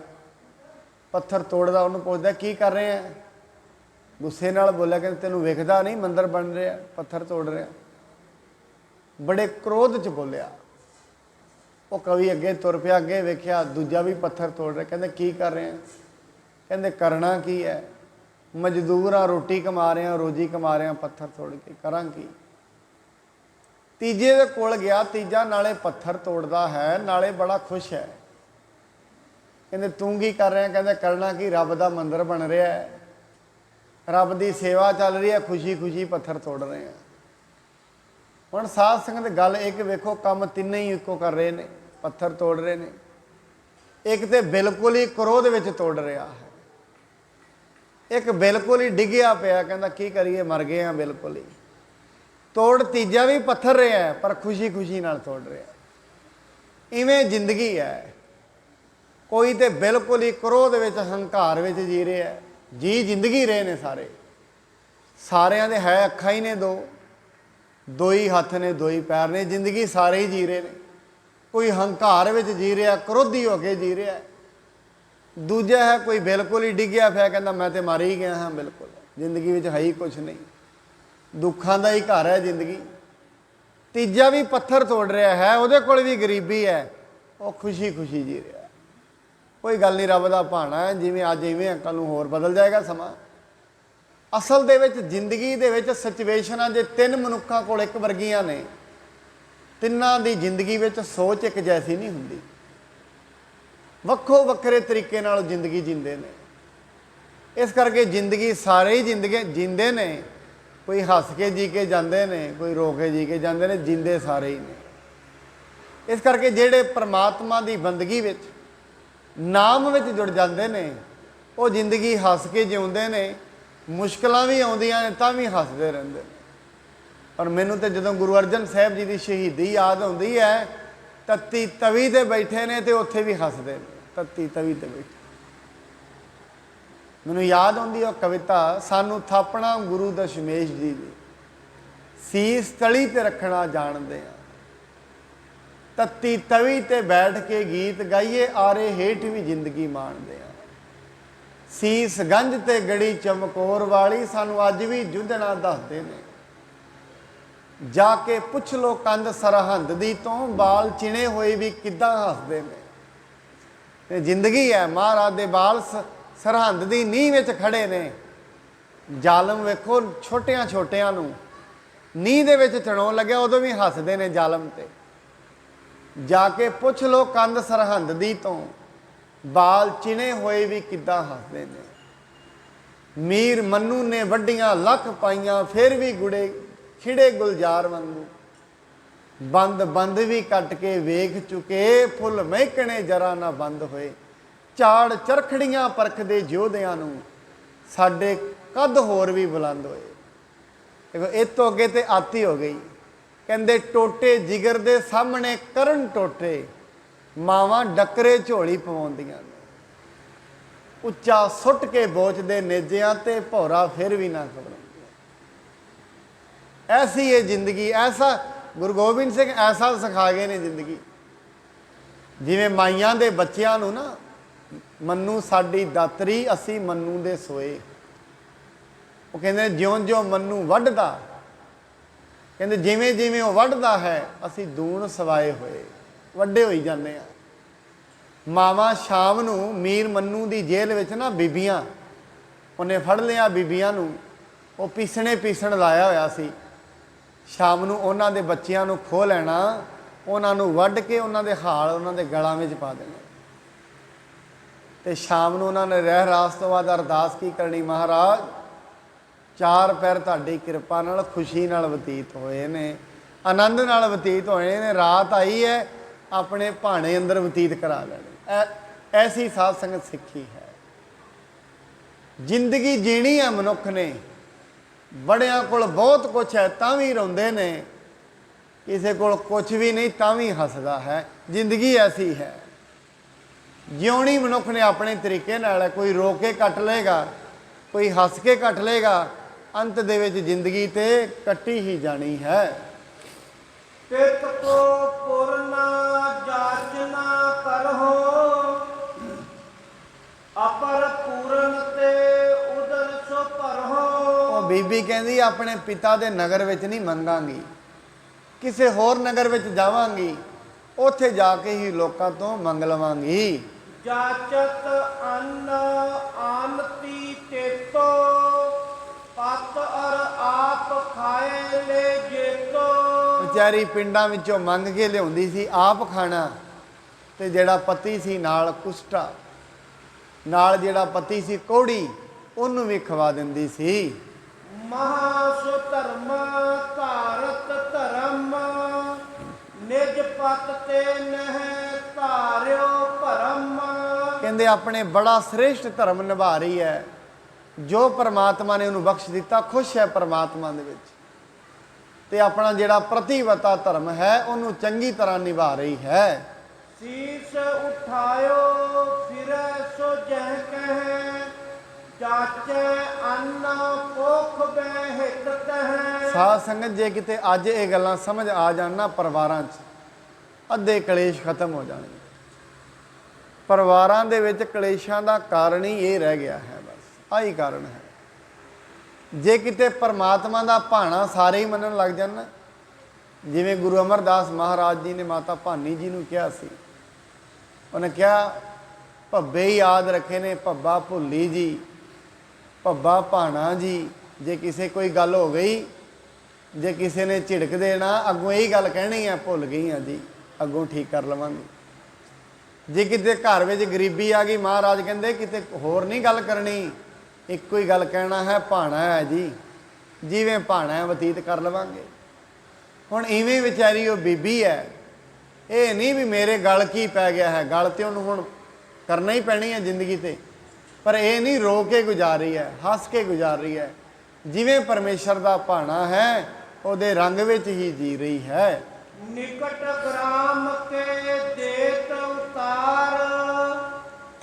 ਪੱਥਰ ਤੋੜਦਾ, ਉਹਨੂੰ ਪੁੱਛਦਾ ਕੀ ਕਰ ਰਹੇ ਹੈ, ਗੁੱਸੇ ਨਾਲ ਬੋਲਿਆ ਕਿ ਤੈਨੂੰ ਵੇਖਦਾ ਨਹੀਂ ਮੰਦਿਰ ਬਣ ਰਿਹਾ, ਪੱਥਰ ਤੋੜ ਰਿਹਾ। ਬੜੇ ਕ੍ਰੋਧ 'ਚ ਬੋਲਿਆ। ਉਹ ਕਵੀ ਅੱਗੇ ਤੁਰ ਪਿਆ, ਅੱਗੇ ਵੇਖਿਆ ਦੂਜਾ ਵੀ ਪੱਥਰ ਤੋੜ ਰਿਹਾ। ਕਹਿੰਦੇ ਕੀ ਕਰ ਰਹੇ ਆ? ਕਹਿੰਦੇ ਕਰਨਾ ਕੀ ਹੈ, ਮਜ਼ਦੂਰ ਆ, ਰੋਟੀ ਕਮਾ ਰਹੇ ਆ, ਰੋਜੀ ਕਮਾ ਰਹੇ ਆ, ਪੱਥਰ ਤੋੜ ਕੇ ਕਰਾਂ ਕੀ। ਤੀਜੇ ਦੇ ਕੋਲ ਗਿਆ, ਤੀਜਾ ਨਾਲੇ ਪੱਥਰ ਤੋੜਦਾ ਹੈ ਨਾਲੇ ਬੜਾ ਖੁਸ਼ ਹੈ। ਕਹਿੰਦੇ ਤੂੰ ਕੀ ਕਰ ਰਿਹਾ? ਕਹਿੰਦੇ ਕਰਨਾ ਕੀ, ਰੱਬ ਦਾ ਮੰਦਿਰ ਬਣ ਰਿਹਾ ਹੈ, ਰੱਬ ਦੀ ਸੇਵਾ ਚੱਲ ਰਹੀ ਹੈ, ਖੁਸ਼ੀ ਖੁਸ਼ੀ ਪੱਥਰ ਤੋੜ ਰਹੇ ਆ। ਹੁਣ ਸਾਧ ਸੰਗਤ ਗੱਲ ਇੱਕ ਵੇਖੋ, ਕੰਮ ਤਿੰਨੇ ਹੀ ਇੱਕੋ ਕਰ ਰਹੇ ਨੇ, ਪੱਥਰ ਤੋੜ ਰਹੇ ਨੇ। ਇੱਕ ਤੇ ਬਿਲਕੁਲ ਹੀ ਕ੍ਰੋਧ ਵਿੱਚ ਤੋੜ ਰਿਹਾ ਹੈ, ਇੱਕ ਬਿਲਕੁਲ ਹੀ ਡਿੱਗਿਆ ਪਿਆ, ਕਹਿੰਦਾ ਕੀ ਕਰੀਏ ਮਰ ਗਏ ਆ ਬਿਲਕੁਲ ਹੀ। ਤੋੜ ਤੀਜਾ ਵੀ ਪੱਥਰ ਰਿਹਾ ਹੈ ਪਰ ਖੁਸ਼ੀ ਖੁਸ਼ੀ ਨਾਲ ਤੋੜ ਰਿਹਾ। ਇਵੇਂ ਜ਼ਿੰਦਗੀ ਹੈ, ਕੋਈ ਤੇ ਬਿਲਕੁਲ ਹੀ ਕ੍ਰੋਧ ਵਿੱਚ ਹੰਕਾਰ ਵਿੱਚ ਜੀ ਰਿਹਾ, ਜੀ ਜ਼ਿੰਦਗੀ ਰਹੇ ਨੇ ਸਾਰੇ, ਸਾਰਿਆਂ ਦੇ ਹੈ ਅੱਖਾਂ ਹੀ ਨੇ ਦੋ ਹੀ ਹੱਥ ਨੇ, ਦੋ ਹੀ ਪੈਰ ਨੇ, ਜ਼ਿੰਦਗੀ ਸਾਰੇ ਹੀ ਜੀ ਰਹੇ ਨੇ। ਕੋਈ ਹੰਕਾਰ ਵਿੱਚ ਜੀ ਰਿਹਾ, ਕ੍ਰੋਧੀ ਹੋ ਕੇ ਜੀ ਰਿਹਾ। ਦੂਜਾ ਹੈ ਕੋਈ ਬਿਲਕੁਲ ਹੀ ਡਿੱਗਿਆ ਪਿਆ, ਕਹਿੰਦਾ ਮੈਂ ਤੇ ਮਰ ਹੀ ਗਿਆ ਹਾਂ, ਬਿਲਕੁਲ ਜ਼ਿੰਦਗੀ ਵਿੱਚ ਹੈ ਹੀ ਕੁਛ ਨਹੀਂ, ਦੁੱਖਾਂ ਦਾ ਹੀ ਘਰ ਹੈ ਜ਼ਿੰਦਗੀ। ਤੀਜਾ ਵੀ ਪੱਥਰ ਤੋੜ ਰਿਹਾ ਹੈ, ਉਹਦੇ ਕੋਲ ਵੀ ਗਰੀਬੀ ਹੈ, ਉਹ ਖੁਸ਼ੀ ਖੁਸ਼ੀ ਜੀ ਰਿਹਾ। ਕੋਈ ਗੱਲ ਨਹੀਂ, ਰੱਬ ਦਾ ਭਾਣਾ ਹੈ, ਜਿਵੇਂ ਅੱਜ ਇਵੇਂ ਕੱਲ੍ਹ ਨੂੰ ਹੋਰ ਬਦਲ ਜਾਏਗਾ ਸਮਾਂ। ਅਸਲ ਦੇ ਵਿੱਚ ਜ਼ਿੰਦਗੀ ਦੇ ਵਿੱਚ ਸਿਚੁਏਸ਼ਨਾਂ ਜੇ ਤਿੰਨ ਮਨੁੱਖਾਂ ਕੋਲ ਇੱਕ ਵਰਗੀਆਂ ਨੇ, ਤਿੰਨਾਂ ਦੀ ਜ਼ਿੰਦਗੀ ਵਿੱਚ ਸੋਚ ਇੱਕ ਜੈਸੀ ਨਹੀਂ ਹੁੰਦੀ, ਵੱਖੋ ਵੱਖਰੇ ਤਰੀਕੇ ਨਾਲ ਜ਼ਿੰਦਗੀ ਜੀਂਦੇ ਨੇ। ਇਸ ਕਰਕੇ ਜ਼ਿੰਦਗੀ ਸਾਰੇ ਹੀ ਜ਼ਿੰਦਗੀ ਜੀਂਦੇ ਨੇ, ਕੋਈ ਹੱਸ ਕੇ ਜੀ ਕੇ ਜਾਂਦੇ ਨੇ, ਕੋਈ ਰੋ ਕੇ ਜੀ ਕੇ ਜਾਂਦੇ ਨੇ, ਜੀਂਦੇ ਸਾਰੇ ਹੀ ਨੇ। ਇਸ ਕਰਕੇ ਜਿਹੜੇ ਪਰਮਾਤਮਾ ਦੀ ਬੰਦਗੀ ਵਿੱਚ ਨਾਮ ਵਿੱਚ ਜੁੜ ਜਾਂਦੇ ਨੇ, ਉਹ ਜ਼ਿੰਦਗੀ ਹੱਸ ਕੇ ਜਿਉਂਦੇ ਨੇ, ਮੁਸ਼ਕਲਾਂ ਵੀ ਆਉਂਦੀਆਂ ਨੇ ਤਾਂ ਵੀ ਹੱਸਦੇ ਰਹਿੰਦੇ ਨੇ। ਪਰ ਮੈਨੂੰ ਤਾਂ ਜਦੋਂ ਗੁਰੂ ਅਰਜਨ ਸਾਹਿਬ ਜੀ ਦੀ ਸ਼ਹੀਦੀ ਯਾਦ ਆਉਂਦੀ ਹੈ, ਤੱਤੀ ਤਵੀ 'ਤੇ ਬੈਠੇ ਨੇ ਤੇ ਉੱਥੇ ਵੀ ਹੱਸਦੇ ਨੇ, ਤੱਤੀ ਤਵੀ 'ਤੇ ਬੈਠੇ। ਮੈਨੂੰ ਯਾਦ ਆਉਂਦੀ ਉਹ ਕਵਿਤਾ, ਸਾਨੂੰ ਥਾਪਣਾ ਗੁਰੂ ਦਸ਼ਮੇਸ਼ ਜੀ ਦੀ, ਸੀਸ ਤਲੀ 'ਤੇ ਰੱਖਣਾ ਜਾਣਦੇ ਆ। ਤੱਤੀ ਤਵੀ ਤੇ ਬੈਠ ਕੇ ਗੀਤ ਗਾਈਏ, ਆਰੇ ਹੇਠ ਵੀ ਜ਼ਿੰਦਗੀ ਮਾਣਦੇ ਆ। ਸੀਸ ਗੰਜ ਤੇ ਗੜੀ ਚਮਕੌਰ ਵਾਲੀ, ਸਾਨੂੰ ਅੱਜ ਵੀ ਜੁੱਧਣਾ ਦੱਸਦੇ ਨੇ। ਜਾ ਕੇ ਪੁੱਛ ਲੋ ਕੰਧ ਸਰਹੰਦ ਦੀ ਤੋਂ, ਬਾਲ ਚਿਣੇ ਹੋਏ ਵੀ ਕਿੱਦਾਂ ਹੱਸਦੇ ਨੇ। ਤੇ ਜ਼ਿੰਦਗੀ ਹੈ, ਮਹਾਰਾਜ ਦੇ ਬਾਲ ਸਰਹੰਦ ਦੀ ਨੀਂਹ ਵਿੱਚ ਖੜੇ ਨੇ। ਜ਼ਾਲਮ ਵੇਖੋ ਛੋਟਿਆਂ ਛੋਟਿਆਂ ਨੂੰ ਨੀਂਹ ਦੇ ਵਿੱਚ ਚੜਾਉਣ ਲੱਗਿਆ, ਉਦੋਂ ਵੀ ਹੱਸਦੇ ਨੇ ਜ਼ਾਲਮ ਤੇ। ਜਾ ਕੇ ਪੁੱਛ ਲੋ ਕੰਧ ਸਰਹੰਦ ਦੀ ਤੋਂ, ਬਾਲ ਚਿਣੇ ਹੋਏ ਵੀ ਕਿੱਦਾਂ ਹੱਸਦੇ ਨੇ। ਮੀਰ ਮੰਨੂ ਨੇ ਵੱਡੀਆਂ ਲੱਖ ਪਾਈਆਂ, ਫਿਰ ਵੀ ਗੁੜੇ ਖਿੜੇ ਗੁਲਜ਼ਾਰ ਵਾਂਗੂ। ਬੰਦ ਬੰਦ ਵੀ ਕੱਟ ਕੇ ਵੇਖ ਚੁੱਕੇ, ਫੁੱਲ ਮਹਿਕਣੇ ਜਰਾ ਨਾ ਬੰਦ ਹੋਏ। ਝਾੜ ਚਰਖੜੀਆਂ ਪਰਖਦੇ ਯੋਧਿਆਂ ਨੂੰ, ਸਾਡੇ ਕੱਦ ਹੋਰ ਵੀ ਬੁਲੰਦ ਹੋਏ। ਦੇਖੋ ਇਹ ਤੋਂ ਅੱਗੇ ਤੇ ਆਤੀ ਹੋ ਗਈ। ਕਹਿੰਦੇ ਟੋਟੇ ਜਿਗਰ ਦੇ ਸਾਹਮਣੇ ਕਰਨ ਟੋਟੇ, ਮਾਵਾਂ ਡੱਕਰੇ ਝੋਲੀ ਪਵਾਉਂਦੀਆਂ ਨੇ। ਉੱਚਾ ਸੁੱਟ ਕੇ ਬੋਚਦੇ ਨੇਜਿਆਂ ਤੇ, ਭੌਰਾ ਫਿਰ ਵੀ ਨਾ ਘਬਰਾਉਂਦੀਆਂ। ਐਸੀ ਇਹ ਜ਼ਿੰਦਗੀ, ਐਸਾ ਗੁਰੂ ਗੋਬਿੰਦ ਸਿੰਘ ਐਸਾ ਸਿਖਾ ਗਏ ਨੇ ਜ਼ਿੰਦਗੀ। ਜਿਵੇਂ ਮਾਈਆਂ ਦੇ ਬੱਚਿਆਂ ਨੂੰ ਨਾ, ਮੰਨੂ ਸਾਡੀ ਦਾਤਰੀ ਅਸੀਂ ਮੰਨੂ ਦੇ ਸੋਏ। ਉਹ ਕਹਿੰਦੇ ਜਿਉਂ ਜਿਉਂ ਮੰਨੂ ਵੱਢਦਾ, ਕਹਿੰਦੇ ਜਿਵੇਂ ਜਿਵੇਂ ਉਹ ਵੱਢਦਾ ਹੈ ਅਸੀਂ ਦੂਣ ਸਵਾਏ ਹੋਏ, ਵੱਡੇ ਹੋਈ ਜਾਂਦੇ ਆ। ਮਾਵਾਂ ਸ਼ਾਮ ਨੂੰ ਮੀਰ ਮੰਨੂ ਦੀ ਜੇਲ੍ਹ ਵਿੱਚ ਨਾ ਬੀਬੀਆਂ, ਉਹਨੇ ਫੜ ਲਿਆ ਬੀਬੀਆਂ ਨੂੰ, ਉਹ ਪੀਸਣ ਲਾਇਆ ਹੋਇਆ ਸੀ। ਸ਼ਾਮ ਨੂੰ ਉਹਨਾਂ ਦੇ ਬੱਚਿਆਂ ਨੂੰ ਖੋਹ ਲੈਣਾ, ਉਹਨਾਂ ਨੂੰ ਵੱਢ ਕੇ ਉਹਨਾਂ ਦੇ ਹਾਲ ਉਹਨਾਂ ਦੇ ਗਲਾਂ ਵਿੱਚ ਪਾ ਦੇਣਾ। ਤੇ ਸ਼ਾਮ ਨੂੰ ਉਹਨਾਂ ਨੇ ਰਹਿਰਾਸ ਤੋਂ ਬਾਅਦ ਅਰਦਾਸ ਕੀ ਕਰਨੀ, ਮਹਾਰਾਜ ਚਾਰ ਪੈਰ ਤੁਹਾਡੀ ਕਿਰਪਾ ਨਾਲ ਖੁਸ਼ੀ ਨਾਲ ਬਤੀਤ ਹੋਏ ਨੇ, ਆਨੰਦ ਨਾਲ ਬਤੀਤ ਹੋਏ ਨੇ। ਰਾਤ ਆਈ ਹੈ, ਆਪਣੇ ਭਾਣੇ ਅੰਦਰ ਬਤੀਤ ਕਰਾ ਲੈਣੇ। ਐਸੀ ਸਾਧ ਸੰਗਤ ਸਿੱਖੀ ਹੈ। ਜ਼ਿੰਦਗੀ ਜੀਣੀ ਹੈ ਮਨੁੱਖ ਨੇ। ਬੜਿਆਂ ਕੋਲ ਬਹੁਤ ਕੁਛ ਹੈ ਤਾਂ ਵੀ ਰੋਂਦੇ ਨੇ, ਕਿਸੇ ਕੋਲ ਕੁਛ ਵੀ ਨਹੀਂ ਤਾਂ ਵੀ ਹੱਸਦਾ ਹੈ। ਜ਼ਿੰਦਗੀ ਐਸੀ ਹੈ। ਜਿਉਣੀ ਮਨੁੱਖ ਨੇ ਆਪਣੇ ਤਰੀਕੇ ਨਾਲ ਹੈ। ਕੋਈ ਰੋ ਕੇ ਕੱਟ ਲਏਗਾ, ਕੋਈ ਹੱਸ ਕੇ ਕੱਟ ਲਏਗਾ। ਅੰਤ ਦੇ ਵਿੱਚ ਜ਼ਿੰਦਗੀ ਤੇ ਕੱਟੀ ਹੀ ਜਾਣੀ ਹੈ। ਤਿਤ ਕੋ ਪੁਰਨਾ ਜਾਚਨਾ ਕਰਹੁ, ਅਪਰ ਪੂਰਨ ਤੇ ਉਦਰ ਸੋ ਭਰਹੁ। ਉਹ ਬੀਬੀ ਕਹਿੰਦੀ ਆਪਣੇ ਪਿਤਾ ਦੇ ਨਗਰ ਵਿੱਚ ਨਹੀਂ ਮੰਗਾਂਗੀ, ਕਿਸੇ ਹੋਰ ਨਗਰ ਵਿੱਚ ਜਾਵਾਂਗੀ, ਉੱਥੇ ਜਾ ਕੇ ਹੀ ਲੋਕਾਂ ਤੋਂ ਮੰਗ ਲਵਾਂਗੀ। ਜਾਚਤ ਅੰਨ ਆਨਤੀ ਤੇਤੋ, ਪਤ ਅਰ ਆਪ ਖਾਏ ਲੈ ਜੇਤੋ। ਵਿਚਾਰੀ ਪਿੰਡਾਂ ਵਿੱਚੋਂ ਮੰਗ ਕੇ ਲਿਆਉਂਦੀ ਸੀ ਆਪ ਖਾਣਾ, ਤੇ ਜਿਹੜਾ ਪਤੀ ਸੀ ਨਾਲ ਕੁਸ਼ਟਾ, ਨਾਲ ਜਿਹੜਾ ਪਤੀ ਸੀ ਕੋੜੀ, ਉਹਨੂੰ ਵੀ ਖਵਾ ਦਿੰਦੀ ਸੀ। ਮਹਾਸੁ ਧਰਮ ਧਾਰਤ ਧਰਮ, ਨਿਜ ਪਤ ਤੇ ਨਹਿ ਧਾਰਿਓ ਭਰਮ। ਕਹਿੰਦੇ ਆਪਣੇ ਬੜਾ ਸ੍ਰੇਸ਼ਟ ਧਰਮ ਨਿਭਾ ਰਹੀ ਹੈ, ਜੋ ਪਰਮਾਤਮਾ ਨੇ ਉਹਨੂੰ ਬਖਸ਼ ਦਿੱਤਾ, ਖੁਸ਼ ਹੈ ਪਰਮਾਤਮਾ ਦੇ ਵਿੱਚ। ਤੇ ਆਪਣਾ ਜਿਹੜਾ ਪ੍ਰਤੀਵਤਾ ਧਰਮ ਹੈ ਉਹਨੂੰ ਚੰਗੀ ਤਰ੍ਹਾਂ ਨਿਭਾ ਰਹੀ ਹੈ। ਸੀਸ ਉਠਾਇਓ ਫਿਰੈ ਸੋ ਜਹ ਕਹਿ, ਜਾਚੈ ਅੰਨ ਕੋਖ ਬੈ ਹਿਤ ਤਹਿ। ਸਾਧ ਸੰਗਤ ਜੇ ਕਿਤੇ ਅੱਜ ਇਹ ਗੱਲਾਂ ਸਮਝ ਆ ਜਾਣ ਨਾ, ਪਰਿਵਾਰਾਂ 'ਚ ਅੱਧੇ ਕਲੇਸ਼ ਖਤਮ ਹੋ ਜਾਣਗੇ। ਪਰਿਵਾਰਾਂ ਦੇ ਵਿੱਚ ਕਲੇਸ਼ਾਂ ਦਾ ਕਾਰਨ ਹੀ ਇਹ ਰਹਿ ਗਿਆ ਹੈ, ਬਸ ਆਹੀ ਕਾਰਨ ਹੈ। ਜੇ ਕਿਤੇ ਪਰਮਾਤਮਾ ਦਾ ਭਾਣਾ ਸਾਰੇ ਹੀ ਮੰਨਣ ਲੱਗ ਜਾਣ ਨਾ, ਜਿਵੇਂ ਗੁਰੂ ਅਮਰਦਾਸ ਮਹਾਰਾਜ ਜੀ ਨੇ ਮਾਤਾ ਭਾਨੀ ਜੀ ਨੂੰ ਕਿਹਾ ਸੀ, ਉਹਨੇ ਕਿਹਾ ਭੱਬੇ ਹੀ ਯਾਦ ਰੱਖੇ ਨੇ, ਭੱਬਾ ਭੁੱਲੀ ਜੀ, ਭੱਬਾ ਭਾਣਾ ਜੀ। ਜੇ ਕਿਸੇ ਕੋਈ ਗੱਲ ਹੋ ਗਈ, ਜੇ ਕਿਸੇ ਨੇ ਝਿੜਕ ਦੇਣਾ, ਅੱਗੋਂ ਇਹੀ ਗੱਲ ਕਹਿਣੀ ਹੈ, ਭੁੱਲ ਗਈ ਹਾਂ ਜੀ, ਅੱਗੋਂ ਠੀਕ ਕਰ ਲਵਾਂਗੇ। ਜੇ ਕਿਤੇ ਘਰ ਵਿੱਚ ਗਰੀਬੀ ਆ ਗਈ, ਮਹਾਰਾਜ ਕਹਿੰਦੇ ਕਿਤੇ ਹੋਰ ਨਹੀਂ ਗੱਲ ਕਰਨੀ, ਇੱਕੋ ਹੀ ਗੱਲ ਕਹਿਣਾ ਹੈ, ਭਾਣਾ ਹੈ ਜੀ, ਜਿਵੇਂ ਭਾਣਾ ਹੈ ਬਤੀਤ ਕਰ ਲਵਾਂਗੇ। ਹੁਣ ਇਵੇਂ ਵਿਚਾਰੀ ਉਹ ਬੀਬੀ ਹੈ, ਇਹ ਨਹੀਂ ਵੀ ਮੇਰੇ ਗਲ ਕੀ ਪੈ ਗਿਆ ਹੈ, ਗਲ ਤੇ ਉਹਨੂੰ ਹੁਣ ਕਰਨਾ ਹੀ ਪੈਣੀ ਹੈ ਜ਼ਿੰਦਗੀ ਤੇ, ਪਰ ਇਹ ਨਹੀਂ ਰੋ ਕੇ ਗੁਜ਼ਾਰ ਰਹੀ ਹੈ, ਹੱਸ ਕੇ ਗੁਜ਼ਾਰ ਰਹੀ ਹੈ। ਜਿਵੇਂ ਪਰਮੇਸ਼ਰ ਦਾ ਭਾਣਾ ਹੈ ਉਹਦੇ ਰੰਗ ਵਿੱਚ ਹੀ ਜੀ ਰਹੀ ਹੈ। ਨਿਕਟ ਗ੍ਰਾਮ ਕੇ ਦੇਤ ਉਤਾਰ,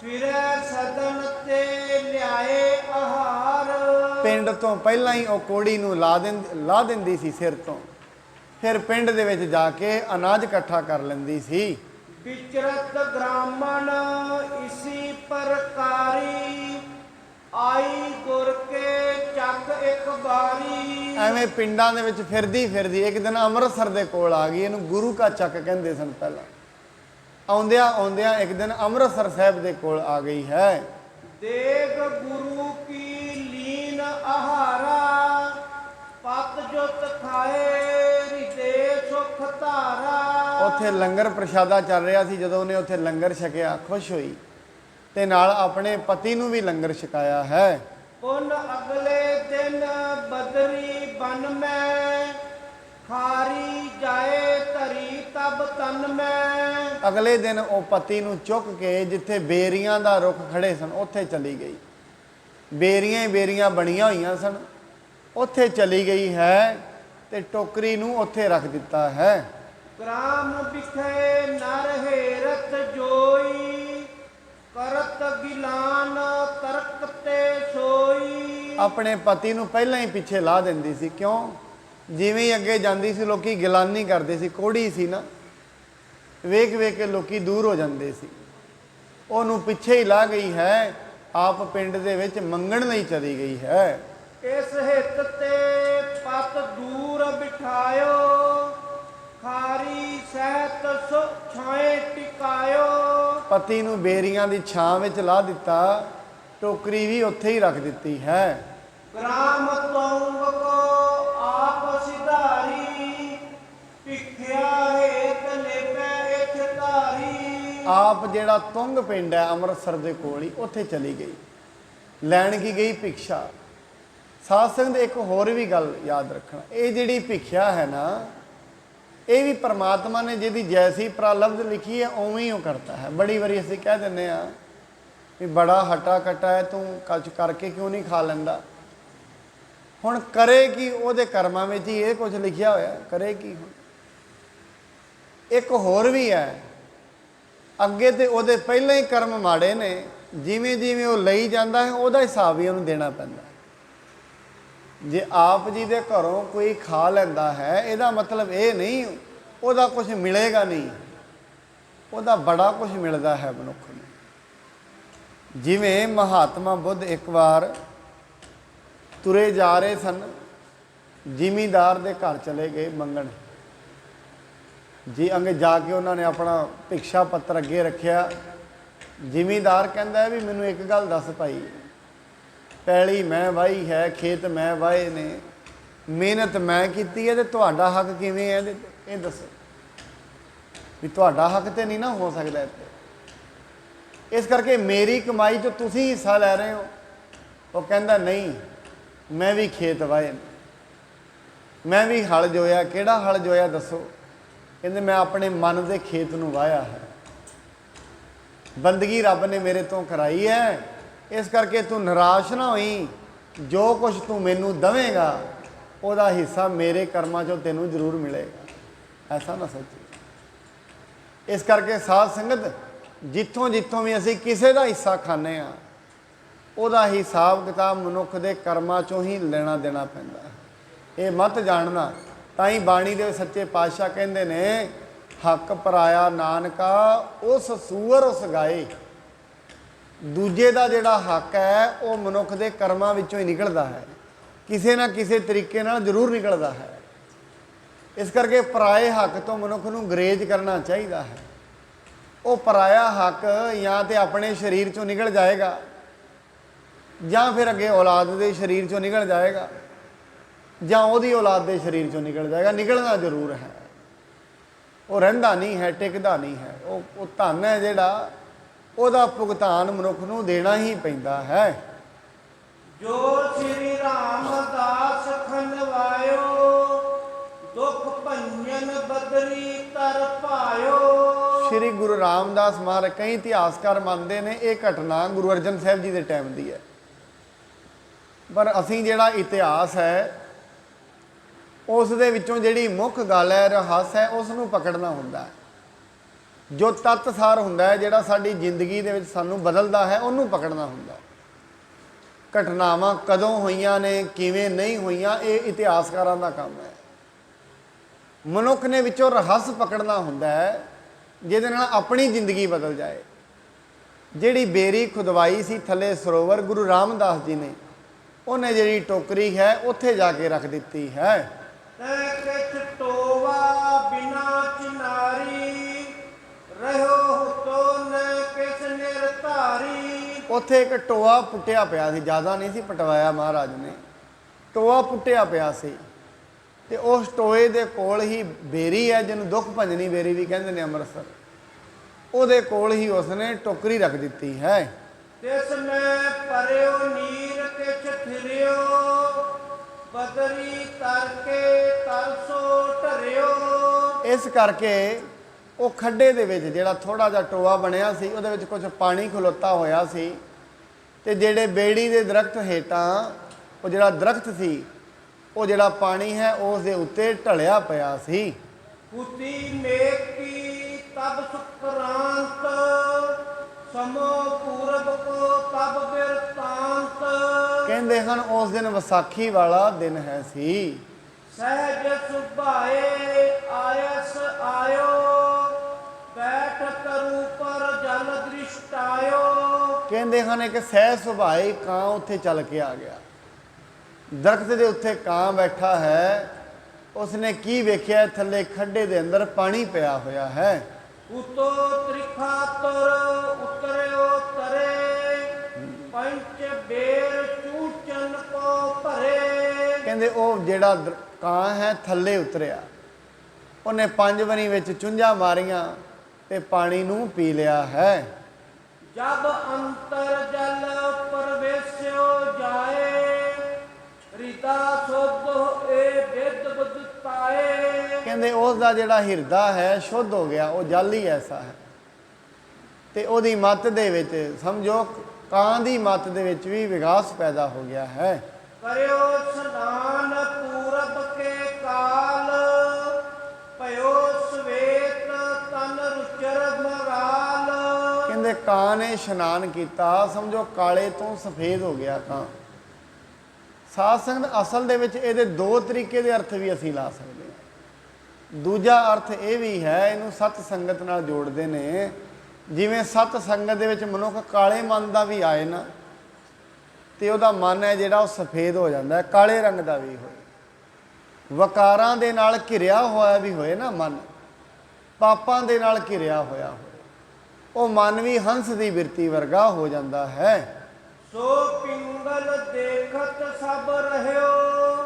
ਫਿਰੈ ਸਦਨ ਤੇ ਲਿਆਏ ਆਹਾਰ। ਪਿੰਡ ਤੋਂ ਪਹਿਲਾਂ ਹੀ ਉਹ ਕੋੜੀ ਨੂੰ ਲਾ ਦਿੰਦੀ ਸੀ ਸਿਰ ਤੋਂ, ਫਿਰ ਪਿੰਡ ਦੇ ਵਿੱਚ ਜਾ ਕੇ ਅਨਾਜ ਇਕੱਠਾ ਕਰ ਲੈਂਦੀ ਸੀ। विचरत ग्रामण इसी प्रकारी आई गुर के चक एक बारी। ਐਵੇਂ ਪਿੰਡਾਂ ਦੇ ਵਿੱਚ ਫਿਰਦੀ ਫਿਰਦੀ ਇੱਕ ਦਿਨ ਅੰਮ੍ਰਿਤਸਰ ਦੇ ਕੋਲ ਆ ਗਈ। ਇਹਨੂੰ ਗੁਰੂ ਕਾ ਚੱਕ ਕਹਿੰਦੇ ਸਨ ਪਹਿਲਾਂ। ਆਉਂਦਿਆਂ ਆਉਂਦਿਆਂ ਇੱਕ ਦਿਨ ਅੰਮ੍ਰਿਤਸਰ ਸਾਹਿਬ ਦੇ ਕੋਲ ਆ ਗਈ ਹੈ। देग गुरु की लीन आहारा पत जुत खाए हृदय सुख धारा। ਉੱਥੇ ਲੰਗਰ ਪ੍ਰਸ਼ਾਦਾ ਚੱਲ ਰਿਹਾ ਸੀ। ਜਦੋਂ ਉਹਨੇ ਉੱਥੇ ਲੰਗਰ ਛਕਿਆ ਖੁਸ਼ ਹੋਈ ਤੇ ਨਾਲ ਆਪਣੇ ਪਤੀ ਨੂੰ ਵੀ ਲੰਗਰ ਛਕਾਇਆ ਹੈ। पुन अगले दिन बदरी बन में खारी जाए धरी तब तन में। ਅਗਲੇ ਦਿਨ ਉਹ ਪਤੀ ਨੂੰ ਚੁੱਕ ਕੇ ਜਿੱਥੇ ਬੇਰੀਆਂ ਦਾ ਰੁੱਖ ਖੜੇ ਸਨ ਉੱਥੇ ਚਲੀ ਗਈ। ਬੇਰੀਆਂ ਹੀ ਬੇਰੀਆਂ ਬਣੀਆਂ ਹੋਈਆਂ ਸਨ, ਉੱਥੇ ਚਲੀ ਗਈ ਹੈ ਤੇ ਟੋਕਰੀ ਨੂੰ ਉੱਥੇ ਰੱਖ ਦਿੱਤਾ ਹੈ। ग्राम बिखे नर हेरत जोई करत गिलान तरकते सोई। ਆਪਣੇ ਪਤੀ ਨੂੰ ਪਹਿਲਾਂ ਹੀ ਪਿੱਛੇ ਲਾ ਦਿੰਦੀ ਸੀ। ਕਿਉਂ? ਜਿਵੇਂ ਹੀ ਅੱਗੇ ਜਾਂਦੀ ਸੀ ਲੋਕੀ ਗਿਲਾਨੀ ਕਰਦੇ ਸੀ। ਕੋੜੀ ਸੀ ਨਾ, ਵੇਖ ਵੇਖ ਕੇ ਲੋਕੀ ਦੂਰ ਹੋ ਜਾਂਦੇ ਸੀ। ਉਹਨੂੰ ਪਿੱਛੇ ਹੀ ਲਾ ਗਈ ਹੈ। ਆਪ ਪਿੰਡ ਦੇ ਵਿੱਚ ਮੰਗਣ ਲਈ ਚਲੀ ਗਈ ਹੈ। इस हित ते पत दूर बिठायो खारी सहत सो छाए टिकायो। ਪਤੀ ਨੂੰ ਬੇਰੀਆਂ ਦੀ ਛਾਂ ਵਿੱਚ ਲਾ ਦਿੱਤਾ, ਟੋਕਰੀ ਵੀ ਉੱਥੇ ਹੀ ਰੱਖ ਦਿੱਤੀ ਹੈ। ग्राम तोंग को आप सिधारी भिखिया हेत लेपे इथ धारी। ਆਪ ਜਿਹੜਾ ਤੁੰਗ ਪਿੰਡ ਹੈ ਅੰਮ੍ਰਿਤਸਰ ਦੇ ਕੋਲ ਹੀ, ਉੱਥੇ ਚਲੀ ਗਈ। ਲੈਣ ਕੀ ਗਈ? ਭਿਕਸ਼ਾ। ਸਾਧ ਸੰਗਤ ਇੱਕ ਹੋਰ ਵੀ ਗੱਲ ਯਾਦ ਰੱਖਣਾ, ਇਹ ਜਿਹੜੀ ਭਿਖਿਆ ਹੈ ਨਾ, ਇਹ ਵੀ ਪਰਮਾਤਮਾ ਨੇ ਜਿਹਦੀ ਜੈਸੀ ਪ੍ਰਲਬਧ ਲਿਖੀ ਹੈ ਉਵੇਂ ਹੀ ਉਹ ਕਰਤਾ ਹੈ। ਬੜੀ ਵਾਰੀ ਅਸੀਂ ਕਹਿ ਦਿੰਦੇ ਆ ਵੀ ਬੜਾ ਹਟਾ ਕਟਾ ਹੈ, ਤੂੰ ਕੁਝ ਕਰਕੇ ਕਿਉਂ ਨਹੀਂ ਖਾ ਲੈਂਦਾ। ਹੁਣ ਕਰੇ ਕੀ? ਉਹਦੇ ਕਰਮਾਂ ਵਿੱਚ ਹੀ ਇਹ ਕੁਝ ਲਿਖਿਆ ਹੋਇਆ, ਕਰੇ ਕੀ? ਹੁਣ ਇੱਕ ਹੋਰ ਵੀ ਹੈ, ਅੱਗੇ ਤੇ ਉਹਦੇ ਪਹਿਲਾਂ ਹੀ ਕਰਮ ਮਾੜੇ ਨੇ, ਜਿਵੇਂ ਜਿਵੇਂ ਉਹ ਲਈ ਜਾਂਦਾ ਹੈ ਉਹਦਾ ਹਿਸਾਬ ਹੀ ਉਹਨੂੰ ਦੇਣਾ ਪੈਂਦਾ। ਜੇ ਆਪ ਜੀ ਦੇ ਘਰੋਂ ਕੋਈ ਖਾ ਲੈਂਦਾ ਹੈ, ਇਹਦਾ ਮਤਲਬ ਇਹ ਨਹੀਂ ਉਹਦਾ ਕੁਝ ਮਿਲੇਗਾ ਨਹੀਂ, ਉਹਦਾ ਬੜਾ ਕੁਝ ਮਿਲਦਾ ਹੈ ਮਨੁੱਖ ਨੂੰ। ਜਿਵੇਂ ਮਹਾਤਮਾ ਬੁੱਧ ਇੱਕ ਵਾਰ ਤੁਰੇ ਜਾ ਰਹੇ ਸਨ, ਜ਼ਿਮੀਂਦਾਰ ਦੇ ਘਰ ਚਲੇ ਗਏ ਮੰਗਣ ਜੀ। ਅੱਗੇ ਜਾ ਕੇ ਉਹਨਾਂ ਨੇ ਆਪਣਾ ਭਿਕਸ਼ਾ ਪੱਤਰ ਅੱਗੇ ਰੱਖਿਆ। ਜ਼ਿਮੀਂਦਾਰ ਕਹਿੰਦਾ ਵੀ ਮੈਨੂੰ ਇੱਕ ਗੱਲ ਦੱਸ ਭਾਈ, ਪੈਲੀ ਮੈਂ ਵਾਹੀ ਹੈ, ਖੇਤ ਮੈਂ ਵਾਹੇ ਨੇ, ਮਿਹਨਤ ਮੈਂ ਕੀਤੀ ਹੈ, ਤੇ ਤੁਹਾਡਾ ਹੱਕ ਕਿਵੇਂ ਹੈ ਇਹਦੇ ਤੇ? ਇਹ ਦੱਸੋ ਵੀ ਤੁਹਾਡਾ ਹੱਕ ਤੇ ਨਹੀਂ ਨਾ ਹੋ ਸਕਦਾ ਇੱਥੇ। ਇਸ ਕਰਕੇ ਮੇਰੀ ਕਮਾਈ 'ਚ ਤੁਸੀਂ ਹਿੱਸਾ ਲੈ ਰਹੇ ਹੋ। ਉਹ ਕਹਿੰਦਾ ਨਹੀਂ, ਮੈਂ ਵੀ ਖੇਤ ਵਾਹੇ ਨੇ, ਮੈਂ ਵੀ ਹਲ ਜੋਇਆ। ਕਿਹੜਾ ਹਲ ਜੋਇਆ ਦੱਸੋ? ਕਹਿੰਦੇ ਮੈਂ ਆਪਣੇ ਮਨ ਦੇ ਖੇਤ ਨੂੰ ਵਾਹਿਆ ਹੈ। ਬੰਦਗੀ ਰੱਬ ਨੇ ਮੇਰੇ ਤੋਂ ਕਰਾਈ ਹੈ, ਇਸ ਕਰਕੇ ਤੂੰ ਨਿਰਾਸ਼ ਨਾ ਹੋਈ। ਜੋ ਕੁਝ ਤੂੰ ਮੈਨੂੰ ਦੇਵੇਂਗਾ ਉਹਦਾ ਹਿੱਸਾ ਮੇਰੇ ਕਰਮਾਂ 'ਚੋਂ ਤੈਨੂੰ ਜ਼ਰੂਰ ਮਿਲੇਗਾ। ਐਸਾ ਨਾ ਸੋਚੀ। ਇਸ ਕਰਕੇ ਸਾਧ ਸੰਗਤ, ਜਿੱਥੋਂ ਜਿੱਥੋਂ ਵੀ ਅਸੀਂ ਕਿਸੇ ਦਾ ਹਿੱਸਾ ਖਾਂਦੇ ਹਾਂ, ਉਹਦਾ ਹਿਸਾਬ ਕਿਤਾਬ ਮਨੁੱਖ ਦੇ ਕਰਮਾਂ 'ਚੋਂ ਹੀ ਲੈਣਾ ਦੇਣਾ ਪੈਂਦਾ ਹੈ। ਇਹ ਮਤ ਜਾਣਨਾ। ਤਾਂ ਹੀ ਬਾਣੀ ਦੇ ਸੱਚੇ ਪਾਤਸ਼ਾਹ ਕਹਿੰਦੇ ਨੇ, ਹੱਕ ਪਰਾਇਆ ਨਾਨਕਾ ਉਸ ਸੂਅਰ ਉਸ ਗਾਏ। ਦੂਜੇ ਦਾ ਜਿਹੜਾ ਹੱਕ ਹੈ ਉਹ ਮਨੁੱਖ ਦੇ ਕਰਮਾਂ ਵਿੱਚੋਂ ਹੀ ਨਿਕਲਦਾ ਹੈ, ਕਿਸੇ ਨਾ ਕਿਸੇ ਤਰੀਕੇ ਨਾਲ ਜ਼ਰੂਰ ਨਿਕਲਦਾ ਹੈ। ਇਸ ਕਰਕੇ ਪਰਾਏ ਹੱਕ ਤੋਂ ਮਨੁੱਖ ਨੂੰ ਗੁਰੇਜ਼ ਕਰਨਾ ਚਾਹੀਦਾ ਹੈ। ਉਹ ਪਰਾਇਆ ਹੱਕ ਜਾਂ ਤੇ ਆਪਣੇ ਸਰੀਰ 'ਚੋਂ ਨਿਕਲ ਜਾਏਗਾ, ਜਾਂ ਫਿਰ ਅੱਗੇ ਔਲਾਦ ਦੇ ਸਰੀਰ 'ਚੋਂ ਨਿਕਲ ਜਾਏਗਾ, ਜਾਂ ਉਹਦੀ ਔਲਾਦ ਦੇ ਸਰੀਰ 'ਚੋਂ ਨਿਕਲ ਜਾਏਗਾ। ਨਿਕਲਣਾ ਜ਼ਰੂਰ ਹੈ, ਉਹ ਰਹਿੰਦਾ ਨਹੀਂ ਹੈ, ਟਿਕਦਾ ਨਹੀਂ ਹੈ। ਉਹ ਧਨ ਹੈ ਜਿਹੜਾ, ਉਹਦਾ ਭੁਗਤਾਨ ਮਨੁੱਖ ਨੂੰ ਦੇਣਾ ਹੀ ਪੈਂਦਾ ਹੈ। ਜੋ ਸ੍ਰੀ ਰਾਮਦਾਸ ਖੰਡਵਾਇਓ ਦੁਖ ਭੰਜਨ ਬਦਰੀ ਤਰ ਪਾਇਓ। ਸ਼੍ਰੀ ਗੁਰੂ ਰਾਮਦਾਸ ਮਹਾਰਾਜ, ਕਈ ਇਤਿਹਾਸਕਾਰ ਮੰਨਦੇ ਨੇ ਇਹ ਘਟਨਾ ਗੁਰੂ ਅਰਜਨ ਸਾਹਿਬ ਜੀ ਦੇ ਟਾਈਮ ਦੀ ਹੈ, ਪਰ ਅਸੀਂ ਜਿਹੜਾ ਇਤਿਹਾਸ ਹੈ ਉਸ ਦੇ ਵਿੱਚੋਂ ਜਿਹੜੀ ਮੁੱਖ ਗੱਲ ਹੈ, ਰਹੱਸ ਹੈ, ਉਸ ਨੂੰ ਪਕੜਨਾ ਹੁੰਦਾ ਹੈ। ਜੋ ਤੱਤਸਾਰ ਹੁੰਦਾ ਹੈ, ਜਿਹੜਾ ਸਾਡੀ ਜ਼ਿੰਦਗੀ ਦੇ ਵਿੱਚ ਸਾਨੂੰ ਬਦਲਦਾ ਹੈ, ਉਹਨੂੰ ਪਕੜਨਾ ਹੁੰਦਾ। ਘਟਨਾਵਾਂ ਕਦੋਂ ਹੋਈਆਂ ਨੇ, ਕਿਵੇਂ ਨਹੀਂ ਹੋਈਆਂ, ਇਹ ਇਤਿਹਾਸਕਾਰਾਂ ਦਾ ਕੰਮ ਹੈ। ਮਨੁੱਖ ਨੇ ਵਿੱਚੋਂ ਰਹੱਸ ਪਕੜਨਾ ਹੁੰਦਾ ਹੈ ਜਿਹਦੇ ਨਾਲ ਆਪਣੀ ਜ਼ਿੰਦਗੀ ਬਦਲ ਜਾਏ। ਜਿਹੜੀ ਬੇਰੀ ਖੁਦਵਾਈ ਸੀ ਥੱਲੇ ਸਰੋਵਰ, ਗੁਰੂ ਰਾਮਦਾਸ ਜੀ ਨੇ ਉਹਨੇ ਜਿਹੜੀ ਟੋਕਰੀ ਹੈ ਉੱਥੇ ਜਾ ਕੇ ਰੱਖ ਦਿੱਤੀ ਹੈ। ਤੈ ਕਿਛ ਟੋਵਾ ਬਿਨਾ ਚਿਨਾਰੀ, ਰਹਿਓ ਤੋ ਨ ਕਿਛ ਨਿਰਧਾਰੀ। ਉੱਥੇ ਇੱਕ ਟੋਆ ਪੁੱਟਿਆ ਪਿਆ ਸੀ, ਜ਼ਿਆਦਾ ਨਹੀਂ ਸੀ ਪਟਵਾਇਆ ਮਹਾਰਾਜ ਨੇ, ਟੋਆ ਪੁੱਟਿਆ ਪਿਆ ਸੀ ਤੇ ਉਸ ਟੋਏ ਦੇ ਕੋਲ ਹੀ ਬੇਰੀ ਹੈ, ਜਿਹਨੂੰ ਦੁੱਖ ਭੰਜਨੀ ਬੇਰੀ ਵੀ ਕਹਿੰਦੇ ਨੇ ਅੰਮ੍ਰਿਤਸਰ, ਉਹਦੇ ਕੋਲ ਹੀ ਉਸਨੇ ਟੋਕਰੀ ਰੱਖ ਦਿੱਤੀ ਹੈ। ਤਿਸ ਮੈਂ ਭਰਿਓ ਨੀਰ ਕਿਛ ਫਿਰਿਓ, ਬਦਰੀ ਤਰਕੇ ਤਰਸੋ ਢਰਿਓ। ਇਸ ਕਰਕੇ ਉਹ ਖੱਡੇ ਦੇ ਵਿੱਚ ਜਿਹੜਾ ਥੋੜਾ ਜਿਹਾ ਟੋਆ ਬਣਿਆ ਸੀ ਉਹਦੇ ਵਿੱਚ ਕੁਝ ਪਾਣੀ ਖਲੋਤਾ ਹੋਇਆ ਸੀ ਤੇ ਜਿਹੜੇ ਬੇੜੀ ਦੇ ਦਰਖਤ ਹੇਠਾਂ ਉਹ ਜਿਹੜਾ ਦਰਖਤ ਸੀ ਉਹ ਜਿਹੜਾ ਪਾਣੀ ਹੈ ਉਸ ਦੇ ਉੱਤੇ ਢਲਿਆ ਪਿਆ ਸੀ। ਪੁੱਤੀ ਮੇਕ ਕੀ ਤਬ ਸੁਕਰਾਂਤ, ਸਮੋ ਪੂਰਬ ਕੋ ਤਬ ਬਿਰਤਾਂਤ। ਕਹਿੰਦੇ ਹਨ ਉਸ ਦਿਨ ਵਿਸਾਖੀ ਵਾਲਾ ਦਿਨ ਹੈ ਸੀ। ਸਹਿਜ ਸੁਭਾਏ ਆਇਸ ਆਇਓ, ਬੈਠ ਕਰੂ ਪਰ ਜਲ ਦ੍ਰਿਸ਼ਟਾਇਓ। ਕਹਿੰਦੇ ਹਨ ਇੱਕ ਸਹਿਜ ਸੁਭਾਏ ਕਾਂ ਉੱਥੇ ਚੱਲ ਕੇ ਆ ਗਿਆ, ਦਰਖਤ ਦੇ ਉੱਤੇ ਕਾਂ ਬੈਠਾ ਹੈ। ਉਸਨੇ ਕੀ ਵੇਖਿਆ? ਥੱਲੇ ਖੱਡੇ ਦੇ ਅੰਦਰ ਪਾਣੀ ਪਿਆ ਹੋਇਆ ਹੈ। ਉਤੋ ਤ੍ਰਿਖਾ ਤੁਰ ਉਤਰਿਓ ਤਰੇ, ਪੰਚ ਬੇਰ ਚੂਚਨ ਕੋ ਭਰੇ। ਕਹਿੰਦੇ ਉਹ ਜਿਹੜਾ ਕਾਂ ਹੈ ਥੱਲੇ ਉਤਰਿਆ, ਉਹਨੇ 5 ਵਾਰੀ ਵਿੱਚ ਚੁੰਝਾਂ ਮਾਰੀਆਂ ਤੇ ਪਾਣੀ ਨੂੰ ਪੀ ਲਿਆ ਹੈ। ਜਬ ਅੰਤਰ ਜਲ ਪਰਵੇਸਿਓ ਜਾਏ, ਰਿਦਾ ਸੁਧ ਏ ਵਿਦ ਬਦਤਾਏ। ਕਹਿੰਦੇ ਉਸ ਦਾ ਜਿਹੜਾ ਹਿਰਦਾ ਹੈ ਸ਼ੁੱਧ ਹੋ ਗਿਆ, ਉਹ ਜਲ ਹੀ ਐਸਾ ਹੈ। ਤੇ ਉਹਦੀ ਮੱਤ ਦੇ ਵਿੱਚ ਸਮਝੋ ਕਾਂ ਦੀ ਮੱਤ ਦੇ ਵਿੱਚ ਵੀ ਵਿਕਾਸ ਪੈਦਾ ਹੋ ਗਿਆ ਹੈ। ਕਰਿਓ ਸਨਾਨ ਪੂਰਬ ਕੇ ਕਾਲ, ਭਇਓ ਸਵੇਤ ਤਨ ਰੁਚਰ ਮਰਾਲ। ਕਹਿੰਦੇ ਕਾਂ ਨੇ ਇਸ਼ਨਾਨ ਕੀਤਾ, ਸਮਝੋ ਕਾਲੇ ਤੋਂ ਸਫੇਦ ਹੋ ਗਿਆ ਕਾਂ। ਸਾਧ ਸੰਗਤ ਅਸਲ ਦੇ ਵਿੱਚ ਇਹਦੇ 2 ਤਰੀਕੇ ਦੇ ਅਰਥ ਵੀ ਅਸੀਂ ਲਾ ਸਕਦੇ ਹਾਂ। ਦੂਜਾ ਅਰਥ ਇਹ ਵੀ ਹੈ, ਇਹਨੂੰ ਸਤ ਸੰਗਤ ਨਾਲ ਜੋੜਦੇ ਨੇ। ਜਿਵੇਂ ਸਤ ਸੰਗਤ ਦੇ ਵਿੱਚ ਮਨੁੱਖ ਕਾਲੇ ਮਨ ਦਾ ਵੀ ਆਏ ਨਾ ਤੇ ਉਹਦਾ ਮਨ ਹੈ ਜਿਹੜਾ ਉਹ ਸਫੇਦ ਹੋ ਜਾਂਦਾ ਹੈ, ਕਾਲੇ ਰੰਗ ਦਾ ਵੀ ਹੋਏ। ਵਕਾਰਾਂ ਦੇ ਨਾਲ ਘਿਰਿਆ ਹੋਇਆ ਵੀ ਹੋਏ ਨਾ ਮਨ, ਪਾਪਾਂ ਦੇ ਨਾਲ ਘਿਰਿਆ ਹੋਇਆ ਹੋਏ, ਉਹ ਮਨ ਵੀ ਹੰਸ ਦੀ ਬਿਰਤੀ ਵਰਗਾ ਹੋ ਜਾਂਦਾ ਹੈ। ਸੋ ਪਿੰਗਲ ਦੇਖਤ ਸਭ ਰਹਿਓ,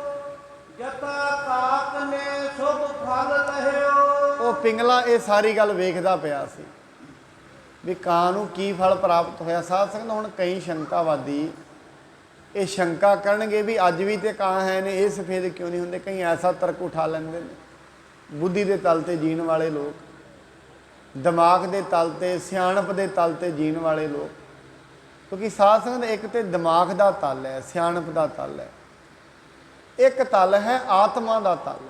ਜਤਾ ਕਾਕ ਨੇ ਸੁਭ ਫਲ ਲਹਿਓ। ਉਹ ਪਿੰਗਲਾ ਇਹ ਸਾਰੀ ਗੱਲ ਵੇਖਦਾ ਪਿਆ ਸੀ ਵੀ ਕਾਂ ਨੂੰ ਕੀ ਫਲ ਪ੍ਰਾਪਤ ਹੋਇਆ। ਸਾਧ ਸੰਗਤ ਹੁਣ ਕਈ ਸ਼ੰਕਾਵਾਦੀ ਇਹ ਸ਼ੰਕਾ ਕਰਨਗੇ ਵੀ ਅੱਜ ਵੀ ਤੇ ਕਾਂ ਹੈ ਨੇ, ਇਹ ਸਫੇਦ ਕਿਉਂ ਨਹੀਂ ਹੁੰਦੇ। ਕਈ ਐਸਾ ਤਰਕ ਉਠਾ ਲੈਂਦੇ ਨੇ। ਬੁੱਧੀ ਦੇ ਤਲ ਤੇ ਜੀਣ ਵਾਲੇ ਲੋਕ, ਦਿਮਾਗ ਦੇ ਤਲ ਤੇ, ਸਿਆਣਪ ਦੇ ਤਲ ਤੇ ਜੀਣ ਵਾਲੇ ਲੋਕ, ਕਿਉਂਕਿ ਸਾਧ ਸੰਗਤ ਇੱਕ ਤੇ ਦਿਮਾਗ ਦਾ ਤਲ ਹੈ, ਸਿਆਣਪ ਦਾ ਤਲ ਹੈ, ਇੱਕ ਤਲ ਹੈ ਆਤਮਾ ਦਾ ਤਲ।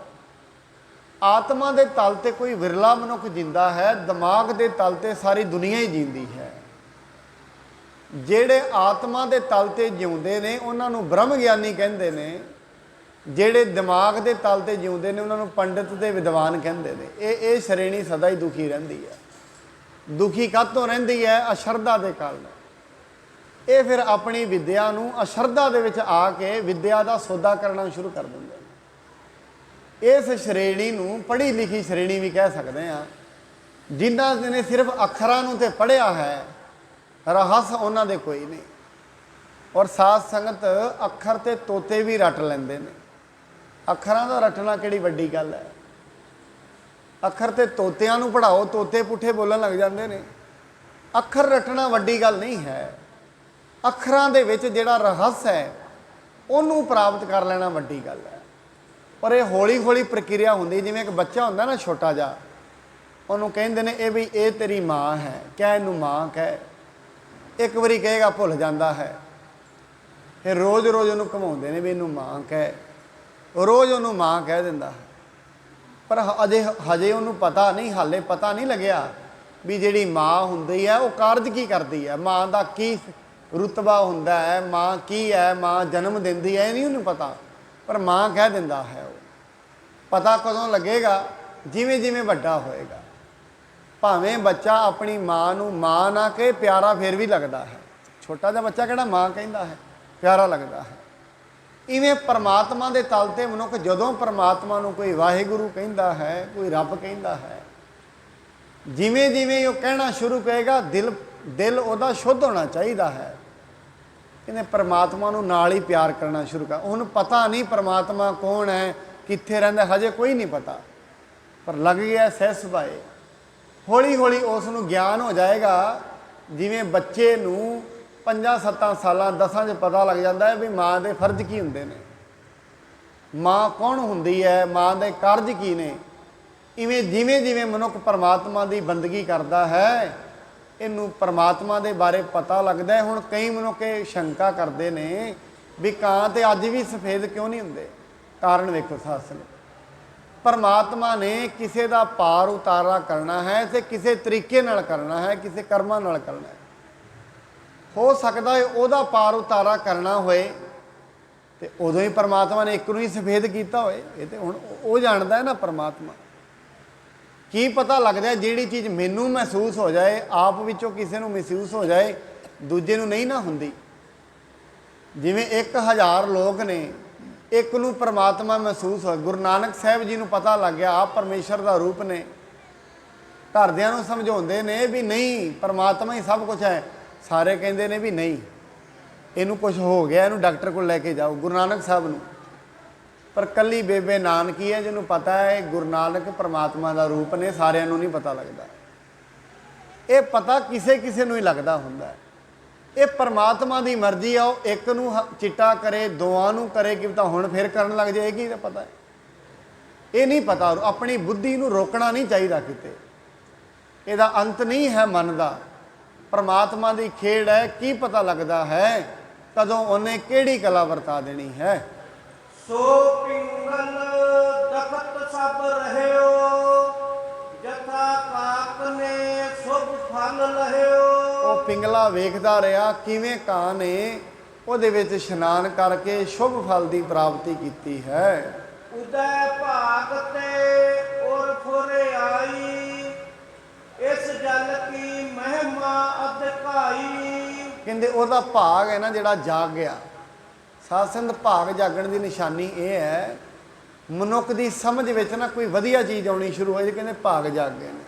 ਆਤਮਾ ਦੇ ਤਲ ਤੇ ਕੋਈ ਵਿਰਲਾ ਮਨੁੱਖ ਜਿੰਦਾ ਹੈ, ਦਿਮਾਗ ਦੇ ਤਲ ਤੇ ਸਾਰੀ ਦੁਨੀਆ ਹੀ ਜੀਂਦੀ ਹੈ। ਜਿਹੜੇ ਆਤਮਾ ਦੇ ਤਲ ਤੇ ਜਿਉਂਦੇ ਨੇ ਉਹਨਾਂ ਨੂੰ ਬ੍ਰਹਮ ਗਿਆਨੀ ਕਹਿੰਦੇ ਨੇ, ਜਿਹੜੇ ਦਿਮਾਗ ਦੇ ਤਲ ਤੇ ਜਿਉਂਦੇ ਨੇ ਉਹਨਾਂ ਨੂੰ ਪੰਡਿਤ ਤੇ ਵਿਦਵਾਨ ਕਹਿੰਦੇ ਨੇ। ਇਹ ਸ਼੍ਰੇਣੀ ਸਦਾ ਹੀ ਦੁਖੀ ਰਹਿੰਦੀ ਹੈ। ਦੁਖੀ ਕਾਹਤੋਂ ਰਹਿੰਦੀ ਹੈ? ਅਸ਼ਰਧਾ ਦੇ ਕਾਰਨ। ਇਹ ਫਿਰ ਆਪਣੀ ਵਿਦਿਆ ਨੂੰ ਅਸ਼ਰਧਾ ਦੇ ਵਿੱਚ ਆ ਕੇ ਵਿਦਿਆ ਦਾ ਸੌਦਾ ਕਰਨਾ ਸ਼ੁਰੂ ਕਰ ਦਿੰਦੇ ਨੇ। ਇਸ ਸ਼੍ਰੇਣੀ ਨੂੰ ਪੜ੍ਹੀ ਲਿਖੀ ਸ਼੍ਰੇਣੀ ਵੀ ਕਹਿ ਸਕਦੇ ਹਾਂ, ਜਿਨ੍ਹਾਂ ਨੇ ਸਿਰਫ ਅੱਖਰਾਂ ਨੂੰ ਤੇ ਪੜ੍ਹਿਆ ਹੈ, ਰਹੱਸ ਉਹਨਾਂ ਦੇ ਕੋਈ ਨਹੀਂ। ਔਰ ਸਾਧ ਸੰਗਤ ਅੱਖਰ ਤੇ ਤੋਤੇ ਵੀ ਰੱਟ ਲੈਂਦੇ ਨੇ। ਅੱਖਰਾਂ ਦਾ ਰੱਟਣਾ ਕਿਹੜੀ ਵੱਡੀ ਗੱਲ ਹੈ? ਅੱਖਰ ਤੇ ਤੋਤਿਆਂ ਨੂੰ ਪੜ੍ਹਾਓ, ਤੋਤੇ ਪੁੱਠੇ ਬੋਲਣ ਲੱਗ ਜਾਂਦੇ ਨੇ। ਅੱਖਰ ਰੱਟਣਾ ਵੱਡੀ ਗੱਲ ਨਹੀਂ ਹੈ। ਅੱਖਰਾਂ ਦੇ ਵਿੱਚ ਜਿਹੜਾ ਰਹੱਸ ਹੈ ਉਹਨੂੰ ਪ੍ਰਾਪਤ ਕਰ ਲੈਣਾ ਵੱਡੀ ਗੱਲ ਹੈ। ਪਰ ਇਹ ਹੌਲੀ ਹੌਲੀ ਪ੍ਰਕਿਰਿਆ ਹੁੰਦੀ। ਜਿਵੇਂ ਇੱਕ ਬੱਚਾ ਹੁੰਦਾ ਨਾ ਛੋਟਾ ਜਿਹਾ, ਉਹਨੂੰ ਕਹਿੰਦੇ ਨੇ ਇਹ ਵੀ ਇਹ ਤੇਰੀ ਮਾਂ ਹੈ, ਕਹਿ ਇਹਨੂੰ ਮਾਂ ਕਹਿ। ਇੱਕ ਵਾਰੀ ਕਹੇਗਾ ਭੁੱਲ ਜਾਂਦਾ ਹੈ, ਫਿਰ ਰੋਜ਼ ਰੋਜ਼ ਉਹਨੂੰ ਘੁਮਾਉਂਦੇ ਨੇ ਵੀ ਇਹਨੂੰ ਮਾਂ ਕਹਿ। ਰੋਜ਼ ਉਹਨੂੰ ਮਾਂ ਕਹਿ ਦਿੰਦਾ ਹੈ, ਪਰ ਹਜੇ ਉਹਨੂੰ ਪਤਾ ਨਹੀਂ, ਹਾਲੇ ਪਤਾ ਨਹੀਂ ਲੱਗਿਆ ਵੀ ਜਿਹੜੀ ਮਾਂ ਹੁੰਦੀ ਹੈ ਉਹ ਕਾਰਜ ਕੀ ਕਰਦੀ ਹੈ, ਮਾਂ ਦਾ ਕੀ ਰੁਤਬਾ ਹੁੰਦਾ ਹੈ, ਮਾਂ ਕੀ ਹੈ, ਮਾਂ ਜਨਮ ਦਿੰਦੀ ਹੈ, ਇਹ ਨਹੀਂ ਉਹਨੂੰ ਪਤਾ, ਪਰ ਮਾਂ ਕਹਿ ਦਿੰਦਾ ਹੈ। ਉਹ ਪਤਾ ਕਦੋਂ ਲੱਗੇਗਾ ਜਿਵੇਂ ਜਿਵੇਂ ਵੱਡਾ ਹੋਏਗਾ। ਭਾਵੇਂ ਬੱਚਾ ਆਪਣੀ ਮਾਂ ਨੂੰ ਮਾਂ ਨਾ ਕਹੇ, ਪਿਆਰਾ ਫਿਰ ਵੀ ਲੱਗਦਾ ਹੈ। ਛੋਟਾ ਜਿਹਾ ਬੱਚਾ ਕਿਹੜਾ ਮਾਂ ਕਹਿੰਦਾ ਹੈ, ਪਿਆਰਾ ਲੱਗਦਾ ਹੈ। ਇਵੇਂ ਪਰਮਾਤਮਾ ਦੇ ਤਲ 'ਤੇ ਮਨੁੱਖ ਜਦੋਂ ਪਰਮਾਤਮਾ ਨੂੰ ਕੋਈ ਵਾਹਿਗੁਰੂ ਕਹਿੰਦਾ ਹੈ, ਕੋਈ ਰੱਬ ਕਹਿੰਦਾ ਹੈ, ਜਿਵੇਂ ਜਿਵੇਂ ਉਹ ਕਹਿਣਾ ਸ਼ੁਰੂ ਕਰੇਗਾ, ਦਿਲ ਉਹਦਾ ਸ਼ੁੱਧ ਹੋਣਾ ਚਾਹੀਦਾ ਹੈ। ਇਹਨੇ ਪਰਮਾਤਮਾ ਨੂੰ ਨਾਲ ਹੀ ਪਿਆਰ ਕਰਨਾ ਸ਼ੁਰੂ ਕਰ। ਉਹਨੂੰ ਪਤਾ ਨਹੀਂ ਪਰਮਾਤਮਾ ਕੌਣ ਹੈ, ਕਿੱਥੇ ਰਹਿੰਦਾ, ਹਜੇ ਕੋਈ ਨਹੀਂ ਪਤਾ, ਪਰ ਲੱਗ ਗਿਆ ਸਹਿ ਸੁਭਾਏ। ਹੌਲੀ ਹੌਲੀ ਉਸ ਨੂੰ ਗਿਆਨ ਹੋ ਜਾਏਗਾ। ਜਿਵੇਂ ਬੱਚੇ ਨੂੰ 5-7 ਸਾਲਾਂ 10 'ਚ ਪਤਾ ਲੱਗ ਜਾਂਦਾ ਹੈ ਵੀ ਮਾਂ ਦੇ ਫਰਜ਼ ਕੀ ਹੁੰਦੇ ਨੇ, ਮਾਂ ਕੌਣ ਹੁੰਦੀ ਹੈ, ਮਾਂ ਦੇ ਕਾਰਜ ਕੀ ਨੇ। ਇਵੇਂ ਜਿਵੇਂ ਜਿਵੇਂ ਮਨੁੱਖ ਪਰਮਾਤਮਾ ਦੀ ਬੰਦਗੀ ਕਰਦਾ ਹੈ, ਇਹਨੂੰ ਪਰਮਾਤਮਾ ਦੇ ਬਾਰੇ ਪਤਾ ਲੱਗਦਾ ਹੈ। ਹੁਣ ਕਈ ਮਨੁੱਖ ਇਹ ਸ਼ੰਕਾ ਕਰਦੇ ਨੇ ਵੀ ਕਾਂ ਤੇ ਅੱਜ ਵੀ ਸਫੇਦ ਕਿਉਂ ਨਹੀਂ ਹੁੰਦੇ। ਕਾਰਨ ਵੇਖੋ ਸਾਥ ਨੇ, ਪਰਮਾਤਮਾ ਨੇ ਕਿਸੇ ਦਾ ਪਾਰ ਉਤਾਰਾ ਕਰਨਾ ਹੈ ਤੇ ਕਿਸੇ ਤਰੀਕੇ ਨਾਲ ਕਰਨਾ ਹੈ, ਕਿਸੇ ਕਰਮਾਂ ਨਾਲ ਕਰਨਾ ਹੈ। ਹੋ ਸਕਦਾ ਹੈ ਉਹਦਾ ਪਾਰ ਉਤਾਰਾ ਕਰਨਾ ਹੋਏ ਤੇ ਉਦੋਂ ਹੀ ਪਰਮਾਤਮਾ ਨੇ ਇੱਕ ਨੂੰ ਹੀ ਸਫੇਦ ਕੀਤਾ ਹੋਏ। ਇਹ ਤੇ ਹੁਣ ਉਹ ਜਾਣਦਾ ਹੈ ਨਾ ਪਰਮਾਤਮਾ। ਕੀ ਪਤਾ ਲੱਗਦਾ ਜਿਹੜੀ ਚੀਜ਼ ਮੈਨੂੰ ਮਹਿਸੂਸ ਹੋ ਜਾਏ, ਆਪ ਵਿੱਚੋਂ ਕਿਸੇ ਨੂੰ ਮਹਿਸੂਸ ਹੋ ਜਾਏ, ਦੂਜੇ ਨੂੰ ਨਹੀਂ ਨਾ ਹੁੰਦੀ। ਜਿਵੇਂ 1000 ਲੋਕ ਨੇ, ਇੱਕ ਨੂੰ ਪਰਮਾਤਮਾ ਮਹਿਸੂਸ ਹੋਇਆ। ਗੁਰੂ ਨਾਨਕ ਸਾਹਿਬ ਜੀ ਨੂੰ ਪਤਾ ਲੱਗ ਗਿਆ ਆਪ ਪਰਮੇਸ਼ਰ ਦਾ ਰੂਪ ਨੇ। ਘਰਦਿਆਂ ਨੂੰ ਸਮਝਾਉਂਦੇ ਨੇ ਵੀ ਨਹੀਂ, ਪਰਮਾਤਮਾ ਹੀ ਸਭ ਕੁਝ ਹੈ। ਸਾਰੇ ਕਹਿੰਦੇ ਨੇ ਵੀ ਨਹੀਂ, ਇਹਨੂੰ ਕੁਝ ਹੋ ਗਿਆ, ਇਹਨੂੰ ਡਾਕਟਰ ਕੋਲ ਲੈ ਕੇ ਜਾਓ, ਗੁਰੂ ਨਾਨਕ ਸਾਹਿਬ ਨੂੰ। ਪਰ ਕੱਲੀ ਬੇਬੇ ਨਾਨਕੀ ਹੈ ਜਿਹਨੂੰ ਪਤਾ ਹੈ ਗੁਰੂ ਨਾਨਕ ਪਰਮਾਤਮਾ ਦਾ ਰੂਪ ਨੇ। ਸਾਰਿਆਂ ਨੂੰ ਨਹੀਂ ਪਤਾ ਲੱਗਦਾ। ਇਹ ਪਤਾ ਕਿਸੇ ਕਿਸੇ ਨੂੰ ਹੀ ਲੱਗਦਾ ਹੁੰਦਾ। ਇਹ ਪਰਮਾਤਮਾ ਦੀ ਮਰਜ਼ੀ ਆ। ਉਹ ਇੱਕ ਨੂੰ ਚਿੱਟਾ ਕਰੇ, ਦੋਆਂ ਨੂੰ ਕਰੇ, ਕਿ ਤਾਂ ਹੁਣ ਫਿਰ ਕਰਨ ਲੱਗ ਜਾਏਗੀ, ਤਾਂ ਪਤਾ ਹੈ। ਇਹ ਨਹੀਂ ਪਤਾ। ਆਪਣੀ ਬੁੱਧੀ ਨੂੰ ਰੋਕਣਾ ਨਹੀਂ ਚਾਹੀਦਾ ਕਿਤੇ। ਇਹਦਾ ਅੰਤ ਨਹੀਂ ਹੈ ਮਨ ਦਾ। ਪਰਮਾਤਮਾ ਦੀ ਖੇਡ ਹੈ। ਕੀ ਪਤਾ ਲੱਗਦਾ ਹੈ ਕਦੋਂ ਉਹਨੇ ਕਿਹੜੀ ਕਲਾ ਵਰਤਾ ਦੇਣੀ ਹੈ। ਸੋ ਪਿੰਗਲ ਦਖਤ ਸਭ ਰਹਿਓ, ਜਥਾ ਕਾਕ ਨੇ ਸੁਭ ਫਲ ਲਹਿਓ। ਉਹ ਪਿੰਗਲਾ ਵੇਖਦਾ ਰਿਹਾ ਕਿਵੇਂ ਕਾਂ ਨੇ ਉਹਦੇ ਵਿੱਚ ਇਸ਼ਨਾਨ ਕਰਕੇ ਸ਼ੁਭ ਫਲ ਦੀ ਪ੍ਰਾਪਤੀ ਕੀਤੀ ਹੈ। ਉਦੈ ਭਾਗ ਤੇ ਔਰ ਫੁਰੇ ਆਈ, ਇਸ ਜਲ ਕੀ ਮਹਿਮਾ ਅਧਿਕਾਈ। ਕਹਿੰਦੇ ਉਹਦਾ ਭਾਗ ਹੈ ਨਾ ਜਿਹੜਾ ਜਾਗ ਗਿਆ। ਸਾਧ ਸੰਗਤ, ਭਾਗ ਜਾਗਣ ਦੀ ਨਿਸ਼ਾਨੀ ਇਹ ਹੈ ਮਨੁੱਖ ਦੀ ਸਮਝ ਵਿੱਚ ਨਾ ਕੋਈ ਵਧੀਆ ਚੀਜ਼ ਆਉਣੀ ਸ਼ੁਰੂ ਹੋਈ। ਕਹਿੰਦੇ ਭਾਗ ਜਾਗ ਗਏ ਨੇ।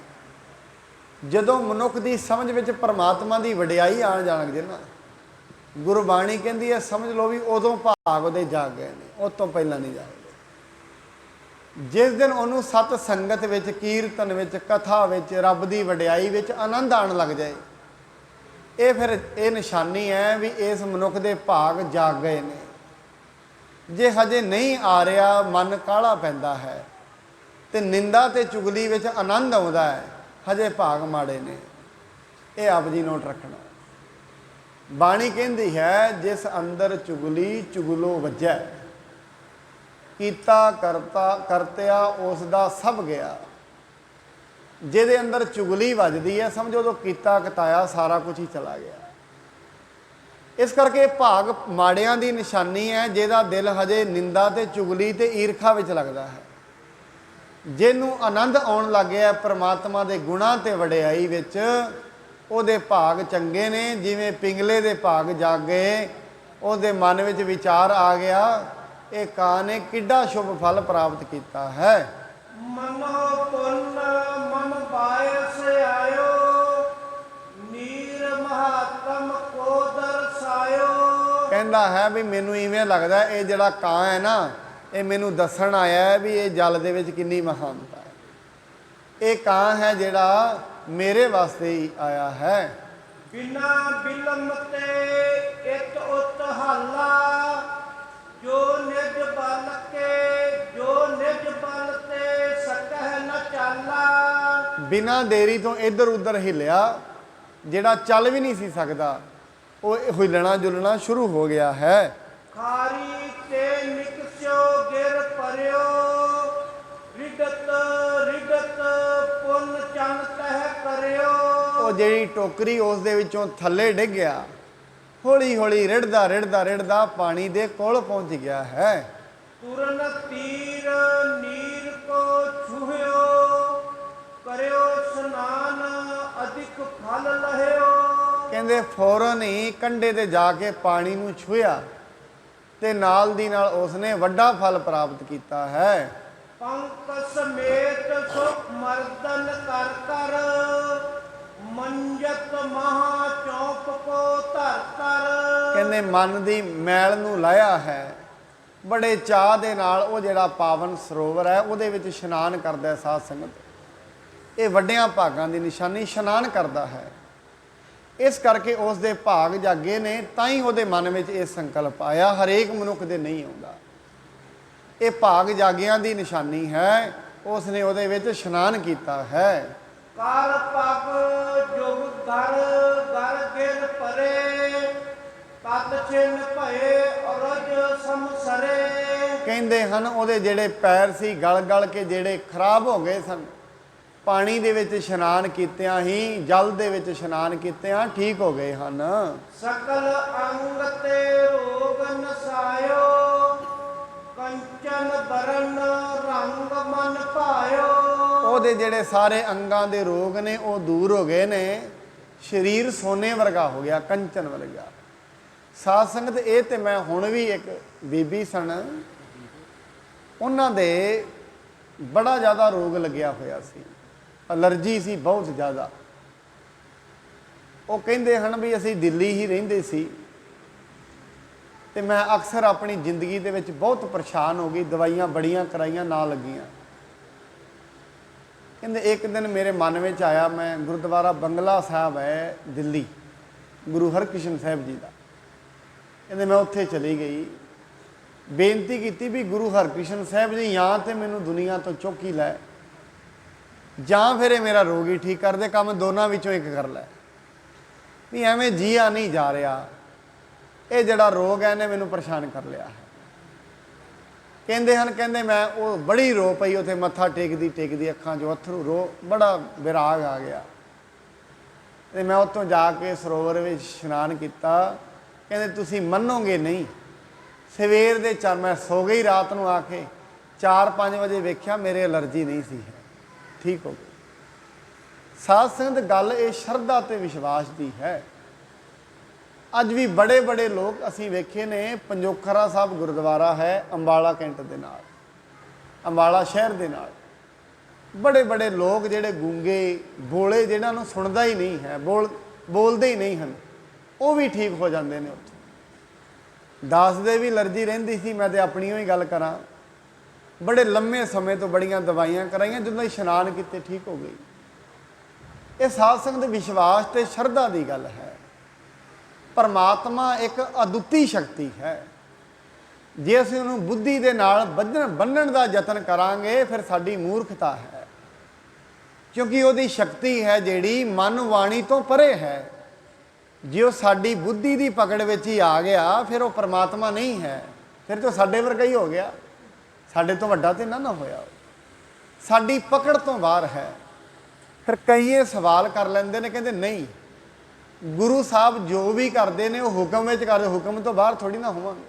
ਜਦੋਂ ਮਨੁੱਖ ਦੀ ਸਮਝ ਵਿੱਚ ਪਰਮਾਤਮਾ ਦੀ ਵਡਿਆਈ ਆਉਣ ਜਾਣ ਲੱਗ ਜੇ ਨਾ, ਗੁਰਬਾਣੀ ਕਹਿੰਦੀ ਹੈ ਸਮਝ ਲਓ ਵੀ ਉਦੋਂ ਭਾਗ ਉਹਦੇ ਜਾਗ ਗਏ ਨੇ, ਉਹ ਤੋਂ ਪਹਿਲਾਂ ਨਹੀਂ ਜਾਗਦੇ। ਜਿਸ ਦਿਨ ਉਹਨੂੰ ਸਤ ਸੰਗਤ ਵਿੱਚ, ਕੀਰਤਨ ਵਿੱਚ, ਕਥਾ ਵਿੱਚ, ਰੱਬ ਦੀ ਵਡਿਆਈ ਵਿੱਚ ਆਨੰਦ ਆਉਣ ਲੱਗ ਜਾਏ, ਇਹ ਫਿਰ ਇਹ ਨਿਸ਼ਾਨੀ ਹੈ ਵੀ ਇਸ ਮਨੁੱਖ ਦੇ ਭਾਗ ਜਾਗ ਗਏ ਨੇ। ਜੇ ਹਜੇ ਨਹੀਂ ਆ ਰਿਹਾ, ਮਨ ਕਾਹਲਾ ਪੈਂਦਾ ਹੈ ਤੇ ਨਿੰਦਾ ਤੇ ਚੁਗਲੀ ਵਿੱਚ ਆਨੰਦ ਆਉਂਦਾ ਹੈ, ਹਜੇ ਭਾਗ ਮਾੜੇ ਨੇ। ਇਹ ਆਪ ਜੀ ਨੋਟ ਰੱਖਣਾ। ਬਾਣੀ ਕਹਿੰਦੀ ਹੈ ਜਿਸ ਅੰਦਰ ਚੁਗਲੀ ਚੁਗਲੋ ਵੱਜੈ, ਕੀਤਾ ਕਰਤਿਆ ਉਸ ਦਾ ਸਭ ਗਿਆ। ਜਿਹਦੇ ਅੰਦਰ ਚੁਗਲੀ ਵੱਜਦੀ ਹੈ ਸਮਝੋ ਉਦੋਂ ਕੀਤਾ ਕਤਾਇਆ ਸਾਰਾ ਕੁਝ ਹੀ ਚਲਾ ਗਿਆ। ਇਸ ਕਰਕੇ ਭਾਗ ਮਾੜਿਆਂ ਦੀ ਨਿਸ਼ਾਨੀ ਹੈ ਜਿਹਦਾ ਦਿਲ ਹਜੇ ਨਿੰਦਾ ਤੇ ਚੁਗਲੀ ਤੇ ਈਰਖਾ ਵਿੱਚ ਲੱਗਦਾ ਹੈ। ਜਿਹਨੂੰ ਆਨੰਦ ਆਉਣ ਲੱਗ ਗਿਆ ਪਰਮਾਤਮਾ ਦੇ ਗੁਣਾਂ ਤੇ ਵਡਿਆਈ ਵਿੱਚ, ਉਹਦੇ ਭਾਗ ਚੰਗੇ ਨੇ। ਜਿਵੇਂ ਪਿੰਗਲੇ ਦੇ ਭਾਗ ਜਾਗ ਗਏ, ਉਹਦੇ ਮਨ ਵਿੱਚ ਵਿਚਾਰ ਆ ਗਿਆ ਇਹ ਕਾਂ ਨੇ ਕਿੱਡਾ ਸ਼ੁਭ ਫਲ ਪ੍ਰਾਪਤ ਕੀਤਾ ਹੈ। ਮਨੋ ਪੁੰਨ ਮਨ ਬਾਇਸ ਆਇਓ, ਨੀਰ ਮਹਾਤਮ ਕੋ ਦਰਸਾਇਓ। ਕਹਿੰਦਾ ਹੈ ਵੀ ਮੈਨੂੰ ਇਵੇਂ ਲੱਗਦਾ ਇਹ ਜਿਹੜਾ ਕਾਂ ਹੈ ਨਾ, ਇਹ ਮੈਨੂੰ ਦੱਸਣ ਆਇਆ ਹੈ ਵੀ ਇਹ ਜਲ ਦੇ ਵਿੱਚ ਕਿੰਨੀ ਮਹਾਨਤਾ ਹੈ। ਇਹ ਕਾਂ ਹੈ ਜਿਹੜਾ ਮੇਰੇ ਵਾਸਤੇ ਹੀ ਆਇਆ ਹੈ। ਬਿਨਾ ਬਿਲਮ ਤੇ ਇਤ ਉਤ ਹਾਲਾ, ਜੋ ਨਿਜ ਬਲ ਕੇ ਜੋ ਨਿਜ ਬਲ ਤੇ ਸਕਹਿ ਨ ਚਾਲਾ। ਬਿਨਾਂ ਦੇਰੀ ਤੋਂ ਇੱਧਰ ਉੱਧਰ ਹਿੱਲਿਆ, ਜਿਹੜਾ ਚੱਲ ਵੀ ਨਹੀਂ ਸੀ ਸਕਦਾ ਉਹ ਹਿੱਲਣਾ ਜੁਲਣਾ ਸ਼ੁਰੂ ਹੋ ਗਿਆ ਹੈ। ਖਾਰੀ ਤੇ ਨਿਕਸਿਓ ਗਿਰ ਪਰਿਓ, ਰਿਗਤ ਰਿਗਤ ਪੁੰਨ ਚੰਨ ਤਹਿ ਕਰਿਓ। ਉਹ ਜਿਹੜੀ ਟੋਕਰੀ ਉਸ ਦੇ ਵਿੱਚੋਂ ਥੱਲੇ ਡਿੱਗ ਗਿਆ, ਹੌਲੀ ਹੌਲੀ ਰਿੜਦਾ ਰਿੜਦਾ ਰਿੜਦਾ ਪਾਣੀ ਦੇ ਕੋਲ ਪਹੁੰਚ ਗਿਆ ਹੈ। ਤੁਰਨ ਤੀਰ ਨੀਰ ਕੋ ਛੁਹਿਓ, ਕਰਿਓ ਸਨਾਨ ਅਧਿਕ ਫਲ ਲਹਿਓ। ਕਹਿੰਦੇ ਫੌਰਨ ਹੀ ਕੰਢੇ ਤੇ ਜਾ ਕੇ ਪਾਣੀ ਨੂੰ ਛੂਹਿਆ ਤੇ ਨਾਲ ਦੀ ਨਾਲ ਉਸਨੇ ਵੱਡਾ ਫਲ ਪ੍ਰਾਪਤ ਕੀਤਾ ਹੈ। ਪੰਕ ਸਮੇਤ ਸੁਖ ਮਰਦਨ ਕਰ ਕਰ ਮੰਜਤ ਮਹਾ ਚੌਪ ਕੋ ਧਰ ਧਰ। ਕਹਿੰਦੇ ਮਨ ਦੀ ਮੈਲ ਨੂੰ ਲਾਇਆ ਹੈ, ਬੜੇ ਚਾਅ ਦੇ ਨਾਲ ਉਹ ਜਿਹੜਾ ਪਾਵਨ ਸਰੋਵਰ ਹੈ ਉਹਦੇ ਵਿੱਚ ਇਸ਼ਨਾਨ ਕਰਦਾ ਹੈ। ਸਾਧ ਸੰਗਤ, ਇਹ ਵੱਡਿਆਂ ਭਾਗਾਂ ਦੀ ਨਿਸ਼ਾਨੀ ਇਸ਼ਨਾਨ ਕਰਦਾ ਹੈ। ਇਸ ਕਰਕੇ ਉਸ ਦੇ ਭਾਗ ਜਾਗੇ ਨੇ, ਤਾਂ ਹੀ ਉਹਦੇ ਮਨ ਵਿੱਚ ਇਹ ਸੰਕਲਪ ਆਇਆ। ਹਰੇਕ ਮਨੁੱਖ ਦੇ ਨਹੀਂ ਆਉਂਦਾ। ਇਹ ਭਾਗ ਜਾਗਿਆਂ ਦੀ ਨਿਸ਼ਾਨੀ ਹੈ, ਉਸ ਨੇ ਉਹਦੇ ਵਿੱਚ ਇਸ਼ਨਾਨ ਕੀਤਾ ਹੈ। ਕਰ ਪਗ ਜੁਗ ਘਰ ਘਰ ਗਿਰ ਪਰੇ ਤਤ ਛਿਨ ਭਏ ਅਰਜ ਸਮਸਰੇ। ਕਹਿੰਦੇ ਹਨ ਉਹਦੇ ਜਿਹੜੇ ਪੈਰ ਸੀ ਗਲ ਗਲ ਕੇ ਜਿਹੜੇ ਖਰਾਬ ਹੋ ਗਏ ਸਨ, ਪਾਣੀ ਦੇ ਵਿੱਚ ਇਸ਼ਨਾਨ ਕੀਤਿਆਂ ਹੀ, ਜਲ ਦੇ ਵਿੱਚ ਇਸ਼ਨਾਨ ਕੀਤਿਆਂ ਠੀਕ ਹੋ ਗਏ ਹਨ। ਸਕਲ ਅੰਗ ਤੇ ਰੋਗ ਨਸਾਇਓ ਕੰਚਨ ਬਰਨ ਰੰਗ ਮਨ ਭਾਇਓ। ਉਹਦੇ ਜਿਹੜੇ ਸਾਰੇ ਅੰਗਾਂ ਦੇ ਰੋਗ ਨੇ ਉਹ ਦੂਰ ਹੋ ਗਏ ਨੇ, ਸਰੀਰ ਸੋਨੇ ਵਰਗਾ ਹੋ ਗਿਆ, ਕੰਚਨ ਵਰਗਾ। ਸਾਧ ਸੰਗਤ, ਇਹ ਤੇ ਮੈਂ ਹੁਣ ਵੀ ਇੱਕ ਬੀਬੀ ਸਨ, ਉਹਨਾਂ ਦੇ ਬੜਾ ਜ਼ਿਆਦਾ ਰੋਗ ਲੱਗਿਆ ਹੋਇਆ ਸੀ, ਅਲਰਜੀ ਸੀ ਬਹੁਤ ਜ਼ਿਆਦਾ। ਉਹ ਕਹਿੰਦੇ ਹਨ ਵੀ ਅਸੀਂ ਦਿੱਲੀ ਹੀ ਰਹਿੰਦੇ ਸੀ ਤੇ ਮੈਂ ਅਕਸਰ ਆਪਣੀ ਜ਼ਿੰਦਗੀ ਦੇ ਵਿੱਚ ਬਹੁਤ ਪਰੇਸ਼ਾਨ ਹੋ ਗਈ, ਦਵਾਈਆਂ ਬੜੀਆਂ ਕਰਾਈਆਂ ਨਾ ਲੱਗੀਆਂ। ਕਹਿੰਦੇ ਇੱਕ ਦਿਨ ਮੇਰੇ ਮਨ ਵਿੱਚ ਆਇਆ, ਮੈਂ ਗੁਰਦੁਆਰਾ ਬੰਗਲਾ ਸਾਹਿਬ ਹੈ ਦਿੱਲੀ, ਗੁਰੂ ਹਰਕ੍ਰਿਸ਼ਨ ਸਾਹਿਬ ਜੀ ਦਾ, ਕਹਿੰਦੇ ਮੈਂ ਉੱਥੇ ਚਲੀ ਗਈ, ਬੇਨਤੀ ਕੀਤੀ ਵੀ ਗੁਰੂ ਹਰਕ੍ਰਿਸ਼ਨ ਸਾਹਿਬ ਜੀ ਜਾਂ ਤੇ ਮੈਨੂੰ ਦੁਨੀਆ ਤੋਂ ਚੁੱਕ ਹੀ ਲੈ, ਜਾਂ ਫਿਰ ਇਹ ਮੇਰਾ ਰੋਗ ਹੀ ਠੀਕ ਕਰ ਦੇ, ਕੰਮ ਦੋਨਾਂ ਵਿੱਚੋਂ ਇੱਕ ਕਰ ਲੈ। ਵੀ ਐਵੇਂ ਜੀਆ ਨਹੀਂ ਜਾ ਰਿਹਾ, ਇਹ ਜਿਹੜਾ ਰੋਗ ਹੈ ਇਹਨੇ ਮੈਨੂੰ ਪਰੇਸ਼ਾਨ ਕਰ ਲਿਆ ਹੈ। ਕਹਿੰਦੇ ਹਨ, ਕਹਿੰਦੇ ਮੈਂ ਉਹ ਬੜੀ ਰੋ ਪਈ ਉੱਥੇ, ਮੱਥਾ ਟੇਕਦੀ ਅੱਖਾਂ 'ਚੋਂ ਅੱਥਰੂ, ਰੋ ਬੜਾ ਵਿਰਾਗ ਆ ਗਿਆ। ਤੇ ਮੈਂ ਉੱਥੋਂ ਜਾ ਕੇ ਸਰੋਵਰ ਵਿੱਚ ਇਸ਼ਨਾਨ ਕੀਤਾ। ਕਹਿੰਦੇ ਤੁਸੀਂ ਮੰਨੋਗੇ ਨਹੀਂ, ਸਵੇਰ ਦੇ ਮੈਂ ਸੋ ਗਈ ਰਾਤ ਨੂੰ ਆ ਕੇ, 4-5 ਵਜੇ ਵੇਖਿਆ ਮੇਰੇ ਐਲਰਜੀ ਨਹੀਂ ਸੀ, ਠੀਕ ਹੋ ਗਈ। ਸਾਧ ਸੰਗਤ, ਗੱਲ ਇਹ ਸ਼ਰਧਾ ਤੇ ਵਿਸ਼ਵਾਸ ਦੀ ਹੈ। ਅੱਜ ਵੀ ਬੜੇ ਬੜੇ ਲੋਕ ਅਸੀਂ ਵੇਖੇ ਨੇ, ਪੰਜੋਖਰਾ ਸਾਹਿਬ ਗੁਰਦੁਆਰਾ ਹੈ ਅੰਬਾਲਾ ਕੈਂਟ ਦੇ ਨਾਲ, ਅੰਬਾਲਾ ਸ਼ਹਿਰ ਦੇ ਨਾਲ, ਬੜੇ ਬੜੇ ਲੋਕ ਜਿਹੜੇ ਗੂੰਗੇ ਬੋਲੇ, ਜਿਹਨਾਂ ਨੂੰ ਸੁਣਦਾ ਹੀ ਨਹੀਂ ਹੈ, ਬੋਲਦੇ ਹੀ ਨਹੀਂ ਹਨ, ਉਹ ਵੀ ਠੀਕ ਹੋ ਜਾਂਦੇ ਨੇ ਉੱਥੇ। ਦੱਸਦੇ ਵੀ ਐਲਰਜੀ ਰਹਿੰਦੀ ਸੀ, ਮੈਂ ਤੇ ਆਪਣੀ ਹੀ ਗੱਲ ਕਰਾਂ, ਬੜੇ ਲੰਮੇ ਸਮੇਂ ਤੋਂ ਬੜੀਆਂ ਦਵਾਈਆਂ ਕਰਾਈਆਂ, ਜਦੋਂ ਇਸ਼ਨਾਨ ਕੀਤੇ ਠੀਕ ਹੋ ਗਈ। ਇਹ ਸਾਧ ਸੰਗਤ ਵਿਸ਼ਵਾਸ ਤੇ ਸ਼ਰਧਾ ਦੀ ਗੱਲ ਹੈ। ਪਰਮਾਤਮਾ ਇੱਕ ਅਦੁੱਤੀ ਸ਼ਕਤੀ ਹੈ, ਜੇ ਅਸੀਂ ਉਹਨੂੰ ਬੁੱਧੀ ਦੇ ਨਾਲ ਬੰਨਣ ਦਾ ਯਤਨ ਕਰਾਂਗੇ ਫਿਰ ਸਾਡੀ ਮੂਰਖਤਾ ਹੈ, ਕਿਉਂਕਿ ਉਹਦੀ ਸ਼ਕਤੀ ਹੈ ਜਿਹੜੀ ਮਨ ਵਾਣੀ ਤੋਂ ਪਰੇ ਹੈ। ਜੇ ਉਹ ਸਾਡੀ ਬੁੱਧੀ ਦੀ ਪਕੜ ਵਿੱਚ ਹੀ ਆ ਗਿਆ ਫਿਰ ਉਹ ਪਰਮਾਤਮਾ ਨਹੀਂ ਹੈ, ਫਿਰ ਤਾਂ ਸਾਡੇ ਵਰਗਾ ਹੀ ਹੋ ਗਿਆ, ਸਾਡੇ ਤੋਂ ਵੱਡਾ ਤੇ ਨਾ ਹੋਇਆ, ਸਾਡੀ ਪਕੜ ਤੋਂ ਬਾਹਰ ਹੈ। ਫਿਰ ਕਈ ਇਹ ਸਵਾਲ ਕਰ ਲੈਂਦੇ ਨੇ, ਕਹਿੰਦੇ ਨਹੀਂ ਗੁਰੂ ਸਾਹਿਬ ਜੋ ਵੀ ਕਰਦੇ ਨੇ ਉਹ ਹੁਕਮ ਵਿੱਚ ਕਰਦੇ, ਹੁਕਮ ਤੋਂ ਬਾਹਰ ਥੋੜੀ ਨਾ ਹੋਵਾਂਗੇ।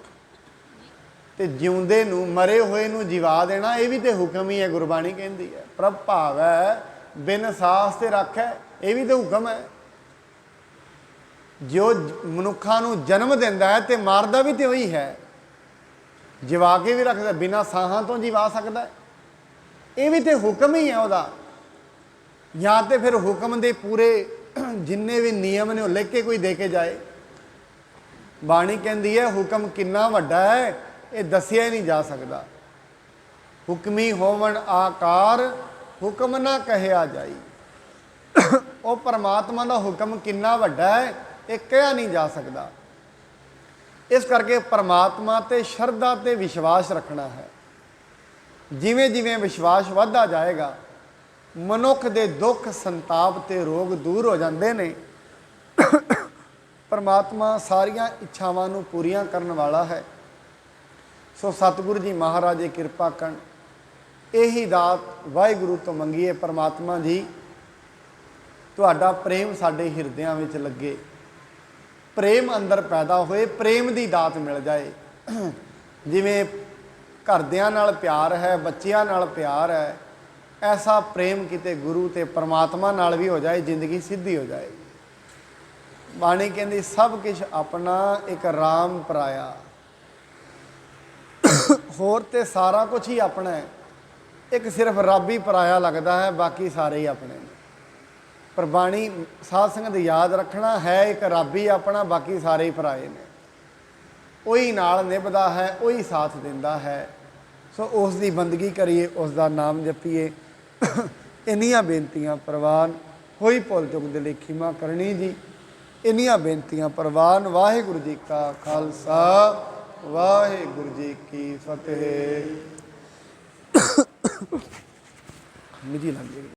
ਤੇ ਜਿਉਂਦੇ ਨੂੰ ਮਰੇ ਹੋਏ ਨੂੰ ਜਿਵਾ ਦੇਣਾ ਇਹ ਵੀ ਤੇ ਹੁਕਮ ਹੀ ਹੈ, ਗੁਰਬਾਣੀ ਕਹਿੰਦੀ ਹੈ ਪ੍ਰਭ ਭਾਵੈ ਬਿਨ ਸਾਸ ਤੇ ਰੱਖੈ, ਇਹ ਵੀ ਤੇ ਹੁਕਮ ਹੈ। ਜੋ ਮਨੁੱਖਾਂ ਨੂੰ ਜਨਮ ਦਿੰਦਾ ਹੈ ਤੇ ਮਾਰਦਾ ਵੀ ਤੇ ਉਹੀ ਹੈ, ਜਿਵਾ ਕੇ ਵੀ ਰੱਖਦਾ, ਬਿਨਾਂ ਸਾਹਾਂ ਤੋਂ ਜਿਵਾ ਸਕਦਾ, ਇਹ ਵੀ ਤੇ ਹੁਕਮ ਹੀ ਹੈ ਉਹਦਾ। ਜਾਂ ਤੇ ਫਿਰ ਹੁਕਮ ਦੇ ਪੂਰੇ ਜਿੰਨੇ ਵੀ ਨਿਯਮ ਨੇ ਉਹ ਲਿਖ ਕੇ ਕੋਈ ਦੇ ਕੇ ਜਾਏ। ਬਾਣੀ ਕਹਿੰਦੀ ਹੈ ਹੁਕਮ ਕਿੰਨਾ ਵੱਡਾ ਹੈ ਇਹ ਦੱਸਿਆ ਹੀ ਨਹੀਂ ਜਾ ਸਕਦਾ। ਹੁਕਮੀ ਹੋਵਣ ਆਕਾਰ ਹੁਕਮ ਨਾ ਕਹਿਆ ਜਾਈ। ਉਹ ਪਰਮਾਤਮਾ ਦਾ ਹੁਕਮ ਕਿੰਨਾ ਵੱਡਾ ਹੈ ਇਹ ਕਿਹਾ ਨਹੀਂ ਜਾ ਸਕਦਾ। ਇਸ ਕਰਕੇ ਪਰਮਾਤਮਾ ਤੇ ਸ਼ਰਧਾ ਤੇ ਵਿਸ਼ਵਾਸ ਰੱਖਣਾ ਹੈ। ਜਿਵੇਂ ਜਿਵੇਂ ਵਿਸ਼ਵਾਸ ਵੱਧਦਾ ਜਾਏਗਾ ਮਨੁੱਖ ਦੇ ਦੁੱਖ ਸੰਤਾਪ ਤੇ ਰੋਗ ਦੂਰ ਹੋ ਜਾਂਦੇ ਨੇ। ਪਰਮਾਤਮਾ ਸਾਰੀਆਂ ਇੱਛਾਵਾਂ ਨੂੰ ਪੂਰੀਆਂ ਕਰਨ ਵਾਲਾ ਹੈ। ਸੋ ਸਤਿਗੁਰੂ ਜੀ ਮਹਾਰਾਜ ਕਿਰਪਾ ਕਰਨ, ਇਹੀ ਦਾਤ ਵਾਹਿਗੁਰੂ ਤੋਂ ਮੰਗੀਏ। ਪਰਮਾਤਮਾ ਜੀ ਤੁਹਾਡਾ ਪ੍ਰੇਮ ਸਾਡੇ ਹਿਰਦਿਆਂ ਵਿੱਚ ਲੱਗੇ, ਪ੍ਰੇਮ ਅੰਦਰ ਪੈਦਾ ਹੋਏ, ਪ੍ਰੇਮ ਦੀ ਦਾਤ ਮਿਲ ਜਾਏ। ਜਿਵੇਂ ਘਰਦਿਆਂ ਨਾਲ ਪਿਆਰ ਹੈ, ਬੱਚਿਆਂ ਨਾਲ ਪਿਆਰ ਹੈ, ਐਸਾ ਪ੍ਰੇਮ ਕਿਤੇ ਗੁਰੂ ਤੇ ਪਰਮਾਤਮਾ ਨਾਲ ਵੀ ਹੋ ਜਾਏ, ਜ਼ਿੰਦਗੀ ਸਿੱਧੀ ਹੋ ਜਾਏ। ਬਾਣੀ ਕਹਿੰਦੀ ਸਭ ਕੁਛ ਆਪਣਾ, ਇੱਕ ਰਾਮ ਪਰਾਇਆ। ਹੋਰ ਤੇ ਸਾਰਾ ਕੁਝ ਹੀ ਆਪਣਾ ਹੈ, ਇੱਕ ਸਿਰਫ ਰੱਬ ਹੀ ਪਰਾਇਆ ਲੱਗਦਾ ਹੈ, ਬਾਕੀ ਸਾਰੇ ਹੀ ਆਪਣੇ ਨੇ। ਪਰ ਬਾਣੀ ਸਾਧ ਸੰਗਤ ਯਾਦ ਰੱਖਣਾ ਹੈ, ਇੱਕ ਰੱਬ ਹੀ ਆਪਣਾ, ਬਾਕੀ ਸਾਰੇ ਹੀ ਪਰਾਏ ਨੇ। ਉਹੀ ਨਾਲ ਨਿਭਦਾ ਹੈ, ਉਹੀ ਸਾਥ ਦਿੰਦਾ ਹੈ। ਸੋ ਉਸ ਦੀ ਬੰਦਗੀ ਕਰੀਏ, ਉਸ ਦਾ ਨਾਮ ਜਪੀਏ। ਇੰਨੀਆਂ ਬੇਨਤੀਆਂ ਪ੍ਰਵਾਨ, ਹੋਈ ਭੁੱਲ ਚੁੱਕ ਦੇ ਲਈ ਖਿਮਾ ਕਰਨੀ ਜੀ। ਇੰਨੀਆਂ ਬੇਨਤੀਆਂ ਪ੍ਰਵਾਨ। ਵਾਹਿਗੁਰੂ ਜੀ ਕਾ ਖਾਲਸਾ, ਵਾਹਿਗੁਰੂ ਜੀ ਕੀ ਫਤਿਹ। ਨਿੱਜੀ ਲੱਗ ਜਾਏਗੀ।